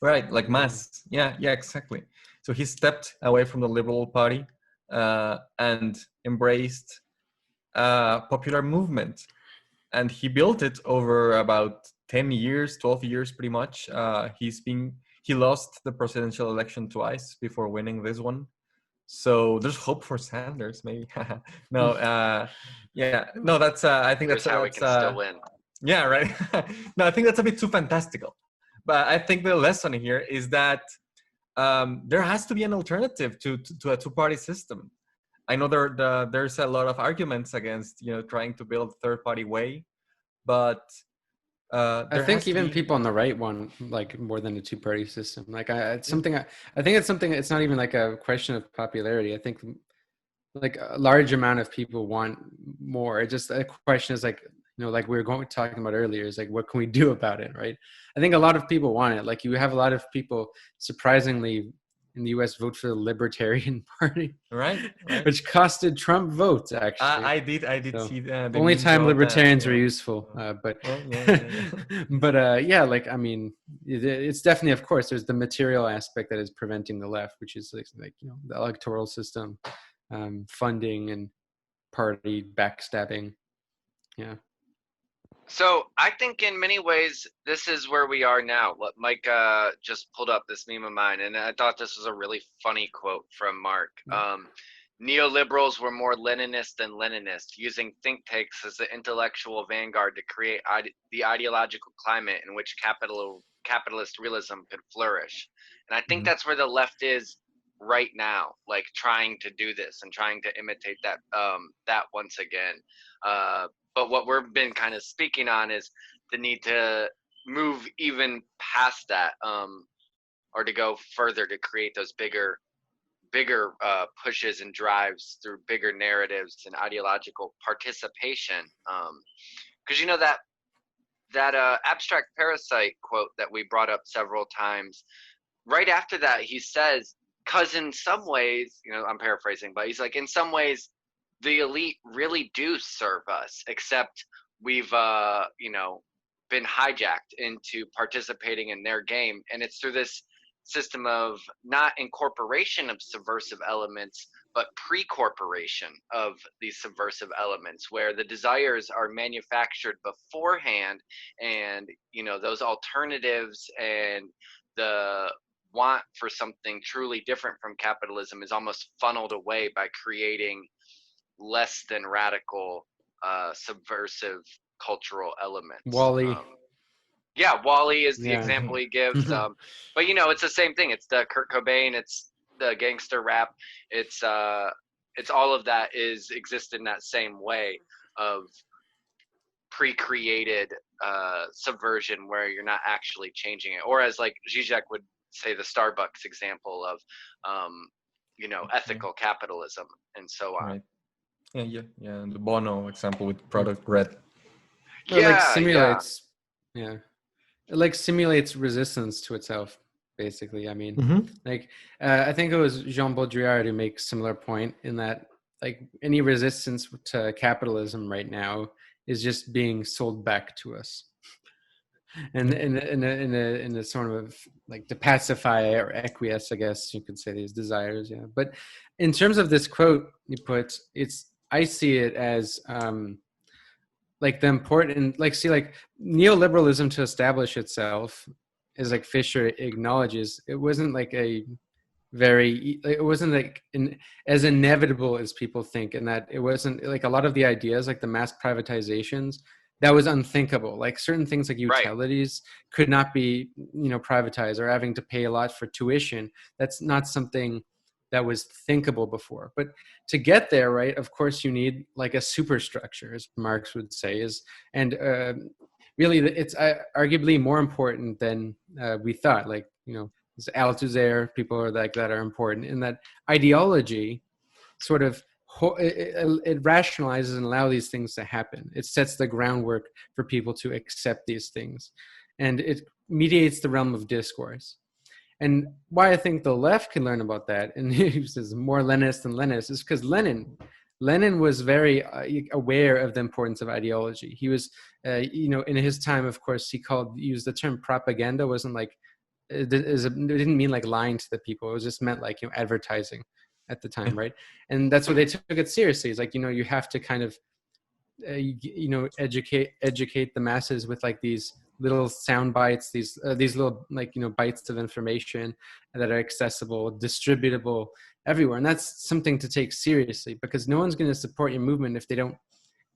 Right, like Mas. Yeah, exactly. So he stepped away from the Liberal Party and embraced a popular movement. And he built it over about 10 years, 12 years, pretty much. He lost the presidential election twice before winning this one. So there's hope for Sanders, maybe. No, that's, I think that's how we can still win. Yeah, right. No, I think that's a bit too fantastical. But I think the lesson here is that there has to be an alternative to a two-party system. I know there's a lot of arguments against trying to build a third-party way, but I think even people on the right want like more than a two-party system. Like I think it's something. It's not even like a question of popularity. I think like a large amount of people want more. It's just a question is like like we were talking about earlier, is like, what can we do about it, right? I think a lot of people want it. Like you have a lot of people surprisingly in the US vote for the Libertarian Party, Right. which costed Trump votes, actually. I did So, see the only memes time about that, libertarians yeah. are usable, but Yeah. but yeah, like, I mean, it's definitely, of course, there's the material aspect that is preventing the left, which is like you know, the electoral system, funding and party backstabbing. Yeah. So I think in many ways this is where we are now. What Mike just pulled up, this meme of mine, and I thought this was a really funny quote from Mark. Neoliberals were more Leninist than Leninist, using think tanks as the intellectual vanguard to create the ideological climate in which capitalist realism could flourish. And I think that's where the left is right now, like trying to do this and trying to imitate that that once again. But what we've been kind of speaking on is the need to move even past that, or to go further to create those bigger pushes and drives through bigger narratives and ideological participation. Because you know that abstract parasite quote that we brought up several times, right after that he says, because in some ways, you know, I'm paraphrasing, but he's like, in some ways the elite really do serve us, except we've you know, been hijacked into participating in their game. And it's through this system of not incorporation of subversive elements, but pre-corporation of these subversive elements, where the desires are manufactured beforehand, and you know, those alternatives and the want for something truly different from capitalism is almost funneled away by creating less than radical subversive cultural elements. Wall-E. Yeah, Wall-E is the Yeah. example he gives. But you know, it's the same thing. It's the Kurt Cobain, it's the gangster rap, it's all of that exists in that same way of pre-created subversion where you're not actually changing it. Or as like Zizek would say, the Starbucks example of you know, ethical capitalism and so on. Right. Yeah. The Bono example with Product Red. It like simulates, yeah, it like simulates resistance to itself, basically. I mean, like I think it was Jean Baudrillard who makes similar point in that, like, any resistance to capitalism right now is just being sold back to us, and in a sort of like to pacify or acquiesce, I guess you could say, these desires. Yeah, but in terms of this quote you put, I see it as like the important, like, see, like neoliberalism to establish itself, is like Fisher acknowledges, it wasn't like it wasn't like as inevitable as people think, and that it wasn't like a lot of the ideas, like the mass privatizations, that was unthinkable. Like certain things like utilities could not be, you know, privatized, or having to pay a lot for tuition. That's not something that was thinkable before. But to get there, right, of course, you need like a superstructure, as Marx would say, really it's arguably more important than we thought. Like, you know, Althusser, people are like that are important, in that ideology sort of it rationalizes and allows these things to happen. It sets the groundwork for people to accept these things, and it mediates the realm of discourse. And why I think the left can learn about that, and he says more Leninist than Leninist, is because Lenin was very aware of the importance of ideology. He was, you know, in his time, of course, he used the term propaganda. Wasn't like, it didn't mean like lying to the people. It was just meant like, you know, advertising at the time, right? And that's what they took it seriously. It's like, you know, you have to kind of, you know, educate the masses with like these little sound bites, these little, like, you know, bites of information that are accessible, distributable everywhere. And that's something to take seriously, because no one's going to support your movement if they don't,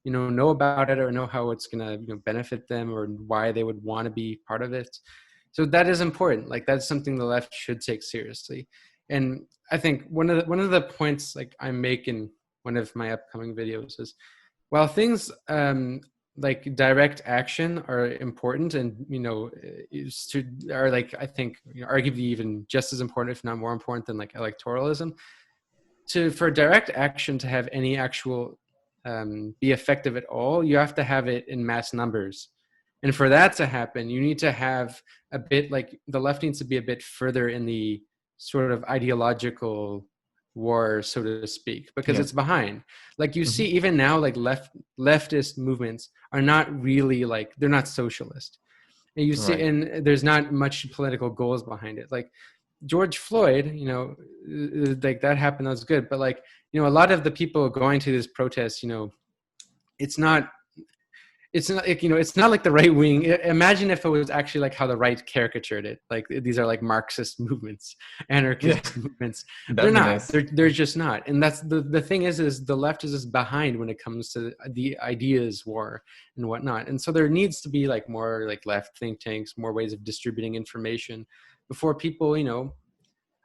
you know about it, or know how it's going to, you know, benefit them, or why they would want to be part of it. So that is important. Like, that's something the left should take seriously. And I think one of the points, like, I make in one of my upcoming videos is, while things like direct action are important, and, you know, are like, I think, you know, arguably even just as important, if not more important, than like electoralism, for direct action to have any actual be effective at all, you have to have it in mass numbers. And for that to happen, you need to have a bit, like, the left needs to be a bit further in the sort of ideological war, so to speak, because it's behind. Like you see, even now, like leftist movements are not really like, they're not socialist. And you see, and there's not much political goals behind it. Like George Floyd, you know, like that happened, that was good. But like, you know, a lot of the people going to this protest, you know, it's not like, you know, it's not like the right wing. Imagine if it was actually like how the right caricatured it. Like these are like Marxist movements, anarchist movements. They're not. Nice. They're just not. And that's the thing is the left is just behind when it comes to the ideas war and whatnot. And so there needs to be like more like left think tanks, more ways of distributing information before people, you know,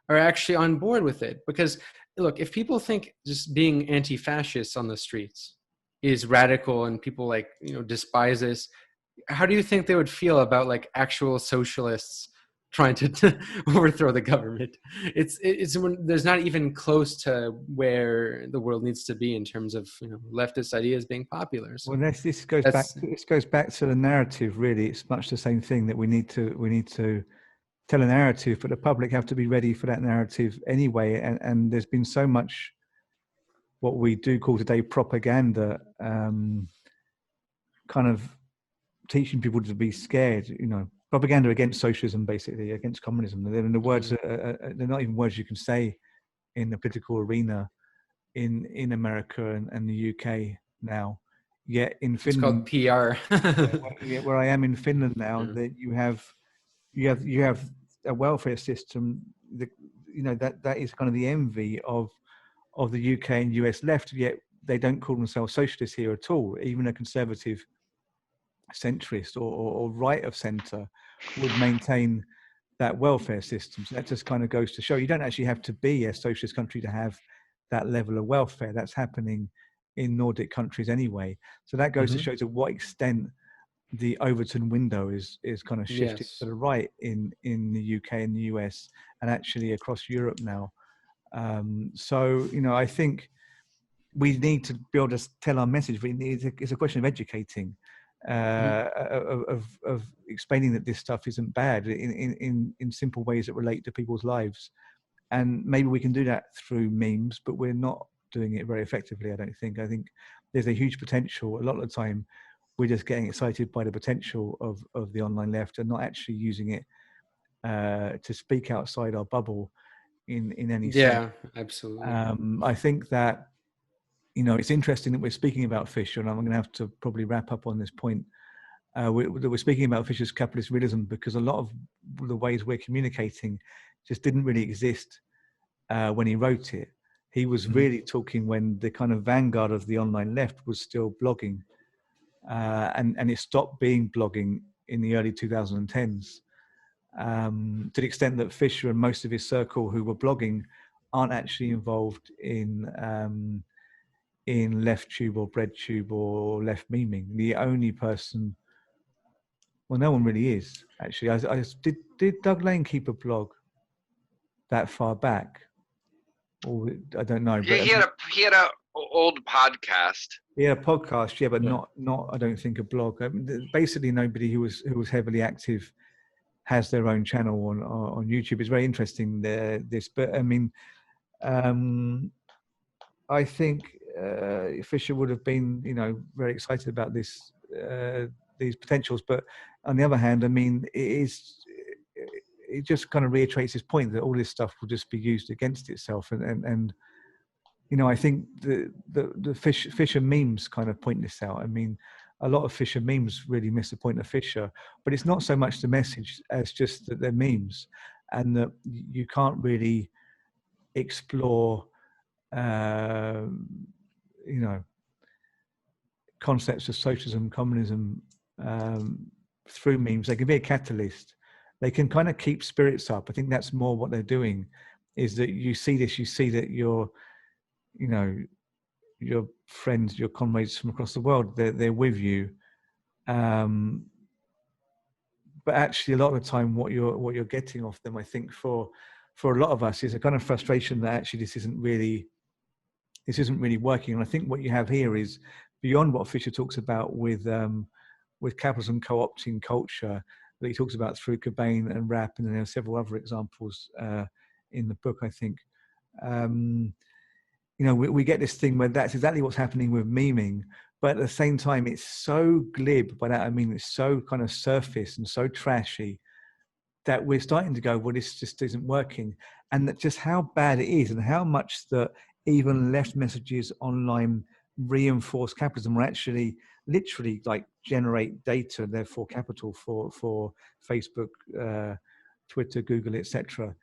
are actually on board with it. Because look, if people think just being anti-fascists on the streets is radical and people like, you know, despise this, how do you think they would feel about like actual socialists trying to overthrow the government? It's there's not even close to where the world needs to be in terms of, you know, leftist ideas being popular. So well, this goes back to the narrative. Really, it's much the same thing, that we need to tell a narrative, but the public have to be ready for that narrative anyway. And there's been so much what we do call today propaganda, kind of teaching people to be scared, you know, propaganda against socialism, basically, against communism. And the words they're not even words you can say in the political arena in America and the UK now. Yet in Finland, it's called PR. where I am in Finland now, that you have a welfare system that, you know, that is kind of the envy of the UK and US left, yet they don't call themselves socialists here at all. Even a conservative centrist or right of centre would maintain that welfare system. So that just kind of goes to show you don't actually have to be a socialist country to have that level of welfare. That's happening in Nordic countries anyway. So that goes to show to what extent the Overton window is kind of shifted to the right in the UK and the US, and actually across Europe now. So, you know, I think we need to be able to tell our message. It's a question of educating, of explaining that this stuff isn't bad in simple ways that relate to people's lives. And maybe we can do that through memes, but we're not doing it very effectively, I don't think. I think there's a huge potential. A lot of the time, we're just getting excited by the potential of the online left and not actually using it to speak outside our bubble in any sense. Yeah, absolutely. I think that, you know, it's interesting that we're speaking about Fisher, and I'm going to have to probably wrap up on this point. We're speaking about Fisher's Capitalist Realism because a lot of the ways we're communicating just didn't really exist when he wrote it. He was really talking when the kind of vanguard of the online left was still blogging, and it stopped being blogging in the early 2010s. To the extent that Fisher and most of his circle who were blogging aren't actually involved in LeftTube or BreadTube or left memeing. The only person, well, no one really is actually. Did Doug Lane keep a blog that far back? Or I don't know. Yeah, but he had a old podcast. He had a podcast, yeah, but not I don't think a blog. I mean, basically, nobody who was heavily active has their own channel on YouTube. It's very interesting this, but I mean, I think Fisher would have been, you know, very excited about these potentials. But on the other hand, I mean, it just kind of reiterates his point that all this stuff will just be used against itself, and you know, I think the Fisher memes kind of point this out. I mean, a lot of Fisher memes really miss the point of Fisher, but it's not so much the message as just that they're memes, and that you can't really explore, you know, concepts of socialism, communism through memes. They can be a catalyst. They can kind of keep spirits up. I think that's more what they're doing, is that you see this, you see that your friends, your comrades from across the world, they're with you. But actually, a lot of the time, what you're getting off them, I think, for a lot of us, is a kind of frustration that actually this isn't really working. And I think what you have here is beyond what Fisher talks about with capitalism co-opting culture, that he talks about through Cobain and rap, and then there are several other examples in the book, I think. We get this thing where that's exactly what's happening with memeing, but at the same time, it's so glib. By that I mean it's so kind of surface and so trashy that we're starting to go, well, this just isn't working. And that just how bad it is, and how much that even left messages online reinforce capitalism, or actually literally like generate data, therefore capital for Facebook, Twitter, Google, etc.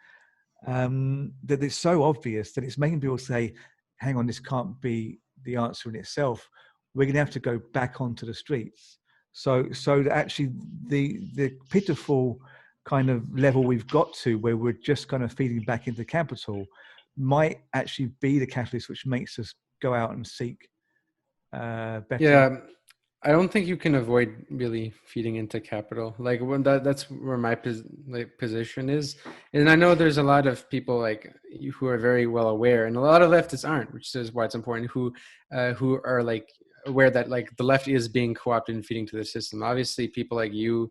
That it's so obvious that it's making people say, hang on, this can't be the answer in itself. We're going to have to go back onto the streets. So that actually the pitiful kind of level we've got to, where we're just kind of feeding back into capital, might actually be the catalyst which makes us go out and seek better. Yeah, I don't think you can avoid really feeding into capital. Like when that's where my position is. And I know there's a lot of people like you who are very well aware, and a lot of leftists aren't, which is why it's important, who are like aware that like the left is being co-opted and feeding to the system. Obviously people like you,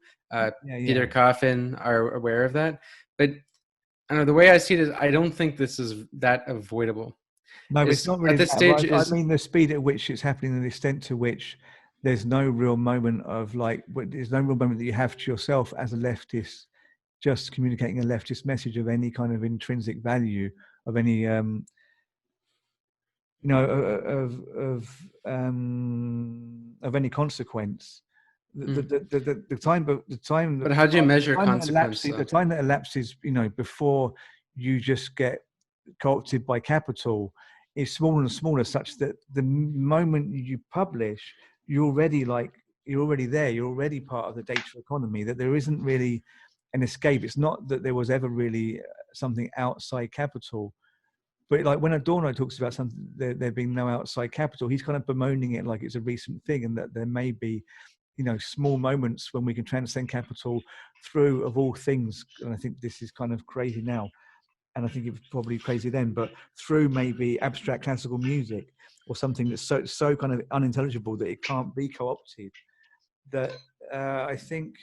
Peter Coffin, are aware of that. But I don't know, the way I see it is I don't think this is that avoidable. No, it's not really at this that. stage. I mean, the speed at which it's happening and the extent to which there's no real moment of there's no real moment that you have to yourself as a leftist, just communicating a leftist message of any kind of intrinsic value, of any, of any consequence. The time. But how do you measure consequence? The time that elapses, before you just get co-opted by capital, is smaller and smaller, such that the moment you publish, you're already there. You're already part of the data economy. That there isn't really an escape. It's not that there was ever really something outside capital. But like when Adorno talks about something, there being no outside capital, he's kind of bemoaning it like it's a recent thing, and that there may be, small moments when we can transcend capital through, of all things, and I think this is kind of crazy now, and I think it was probably crazy then, but through maybe abstract classical music or something that's so kind of unintelligible that it can't be co-opted. That I think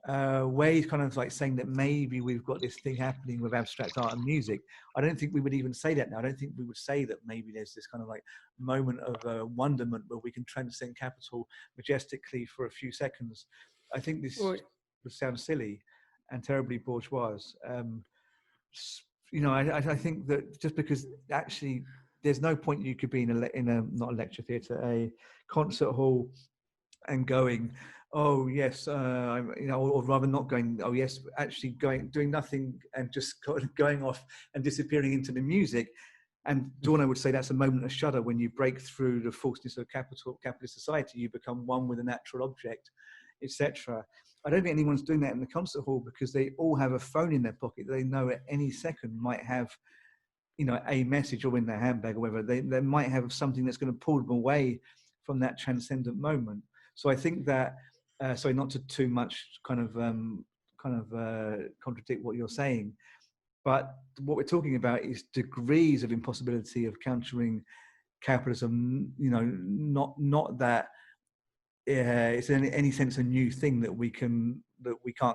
where he's kind of like saying that maybe we've got this thing happening with abstract art and music. I don't think we would even say that now. I don't think we would say that maybe there's this kind of like moment of wonderment where we can transcend capital majestically for a few seconds. I think this would sound silly and terribly bourgeois. I think that just because actually there's no point you could be in a not a lecture theatre, a concert hall, and going, oh yes, or rather not going, oh yes, actually doing nothing and just going off and disappearing into the music. And Adorno would say that's a moment of shudder when you break through the falseness of capitalist society. You become one with a natural object, etc. I don't think anyone's doing that in the concert hall because they all have a phone in their pocket. They know at any second might have, a message, or in their handbag or whatever. They might have something that's going to pull them away from that transcendent moment. So I think that, sorry, not to too much kind of contradict what you're saying, but what we're talking about is degrees of impossibility of countering capitalism. Not that it's in any sense a new thing that we can't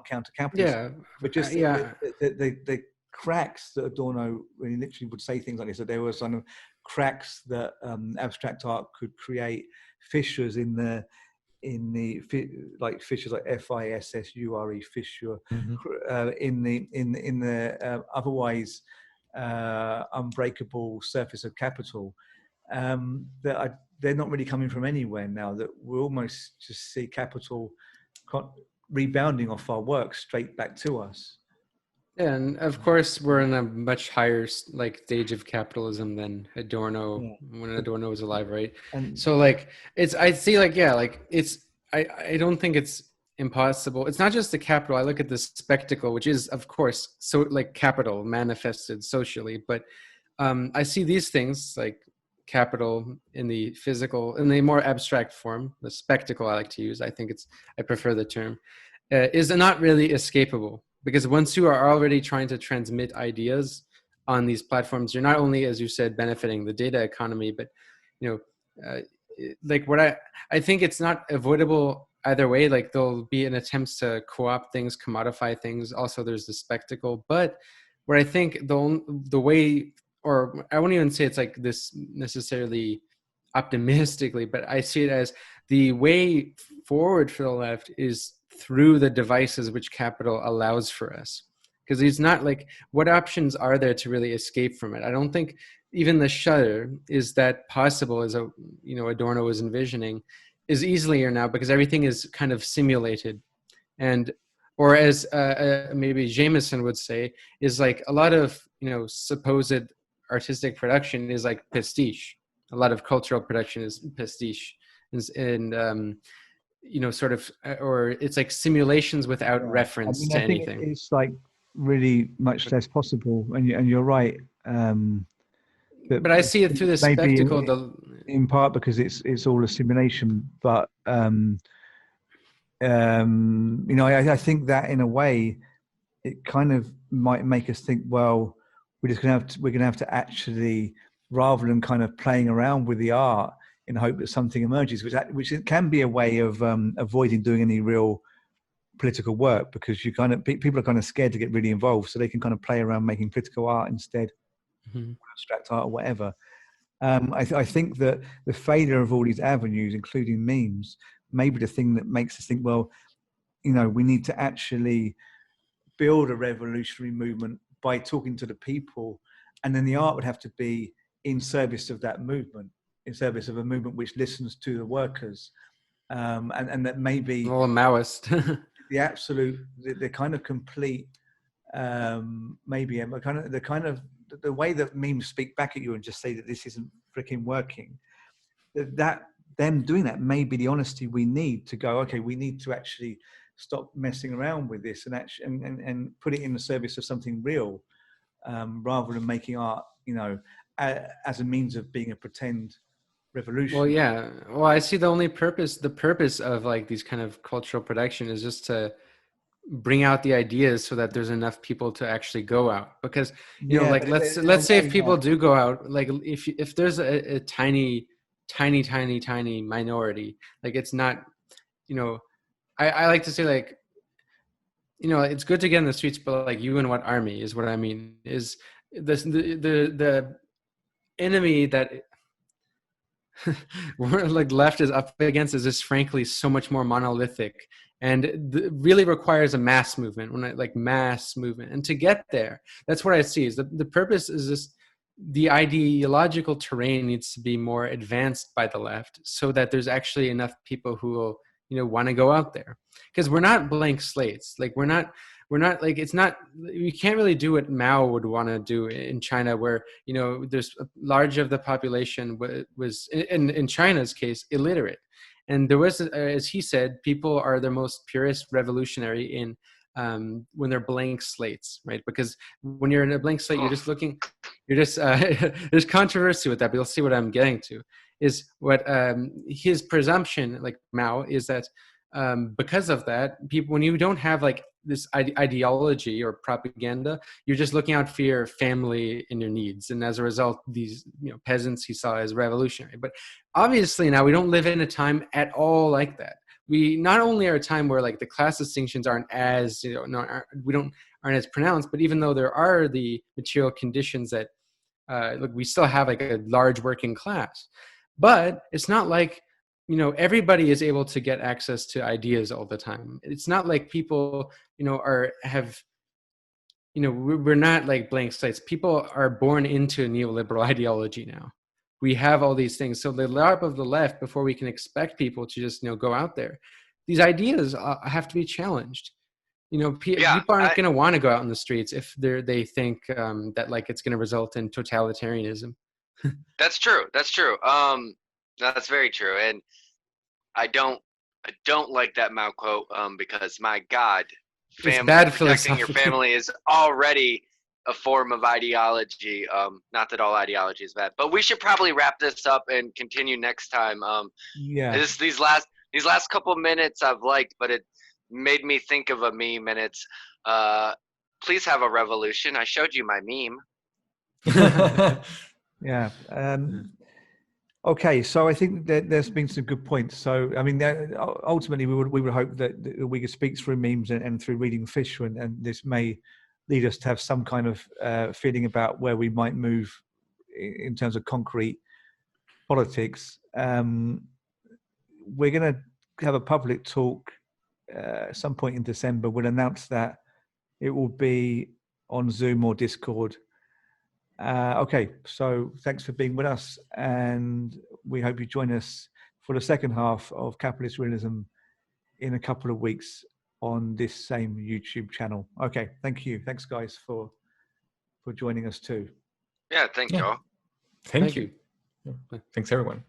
counter capitalism. Yeah, but just the cracks that Adorno really literally would say things like this. That there were kind of cracks that abstract art could create, fissures in the like fissures like FISSURE fissure, in the otherwise unbreakable surface of capital, that they're not really coming from anywhere now. That we almost just see capital rebounding off our work straight back to us. Yeah, and of course we're in a much higher stage of capitalism than Adorno when Adorno was alive, right? And so I don't think it's impossible. It's not just the capital. I look at the spectacle, which is of course so like capital manifested socially, but I see these things like capital in the physical, in the more abstract form, the spectacle I like to use. I prefer the term, is not really escapable. Because once you are already trying to transmit ideas on these platforms, you're not only, as you said, benefiting the data economy, but I think it's not avoidable either way. Like there'll be an attempts to co-opt things, commodify things. Also, there's the spectacle. But what I think the way, or I won't even say it's like this necessarily optimistically, but I see it as the way forward for the left is through the devices which capital allows for us. Because it's not like, what options are there to really escape from it? I don't think even the shutter is that possible, as Adorno was envisioning, is easier now because everything is kind of simulated. And, or as maybe Jameson would say, is like a lot of, supposed artistic production is like pastiche. A lot of cultural production is pastiche. And sort of, or it's like simulations without reference to anything. I think it's like really much less possible, and you're right. But I see it through the spectacle. In part because it's all a simulation, but I think that in a way it kind of might make us think, well, we're gonna have to actually, rather than kind of playing around with the art in hope that something emerges, which it can be a way of avoiding doing any real political work, because people are kind of scared to get really involved, so they can kind of play around making political art instead, abstract art or whatever. I think that the failure of all these avenues, including memes, may be the thing that makes us think, well, we need to actually build a revolutionary movement by talking to the people, and then the art would have to be in service of that movement, in service of a movement which listens to the workers, and that maybe a Maoist. the kind of complete, maybe the way that memes speak back at you and just say that this isn't freaking working, that them doing that may be the honesty we need to go, okay, we need to actually stop messing around with this and put it in the service of something real, rather than making art, as a means of being a pretend revolution. Well, yeah. Well, I see the purpose of like these kind of cultural production is just to bring out the ideas so that there's enough people to actually go out. Because let's say if people do go out, like if there's a tiny minority, like it's not, I like to say, like, it's good to get in the streets, but like, you and what army is what I mean, is the enemy that we're like left is up against is just frankly so much more monolithic, and really requires a mass movement. And to get there, that's what I see is the purpose is just the ideological terrain needs to be more advanced by the left, so that there's actually enough people who will want to go out there, because we're not blank slates. Like we're not like, it's not, you can't really do what Mao would want to do in China, where there's a large of the population was in China's case illiterate, and there was, as he said, people are the most purest revolutionary in when they're blank slates, right? Because when you're in a blank slate, there's controversy with that, but you'll see what I'm getting to is what his presumption, like Mao, is that because of that, people, when you don't have like this ideology or propaganda, you're just looking out for your family and your needs, and as a result, these peasants he saw as revolutionary. But obviously now we don't live in a time at all like that. We not only are a time where like the class distinctions aren't as aren't as pronounced, but even though there are the material conditions that look, we still have like a large working class, but it's not like everybody is able to get access to ideas all the time. It's not like people, we're not like blank slates. People are born into a neoliberal ideology now. We have all these things. So the LARP of the left, before we can expect people to just, go out there, these ideas have to be challenged. People aren't going to want to go out in the streets if they think that like it's going to result in totalitarianism. That's true. That's very true. And I don't like that Mao quote, because my God, protecting your family is already a form of ideology. Not that all ideology is bad, but we should probably wrap this up and continue next time. These last couple minutes I've liked, but it made me think of a meme, and it's please have a revolution. I showed you my meme. Yeah. Okay, so I think that there's been some good points. So, I mean, ultimately, we would hope that we could speak through memes and through reading Fisher, and this may lead us to have some kind of feeling about where we might move in terms of concrete politics. We're going to have a public talk at some point in December. We'll announce that. It will be on Zoom or Discord. Okay, so thanks for being with us, and we hope you join us for the second half of Capitalist Realism in a couple of weeks on this same YouTube channel. Okay, thank you. Thanks, guys, for joining us too. Yeah, thank y'all. Thank you. Thanks, everyone.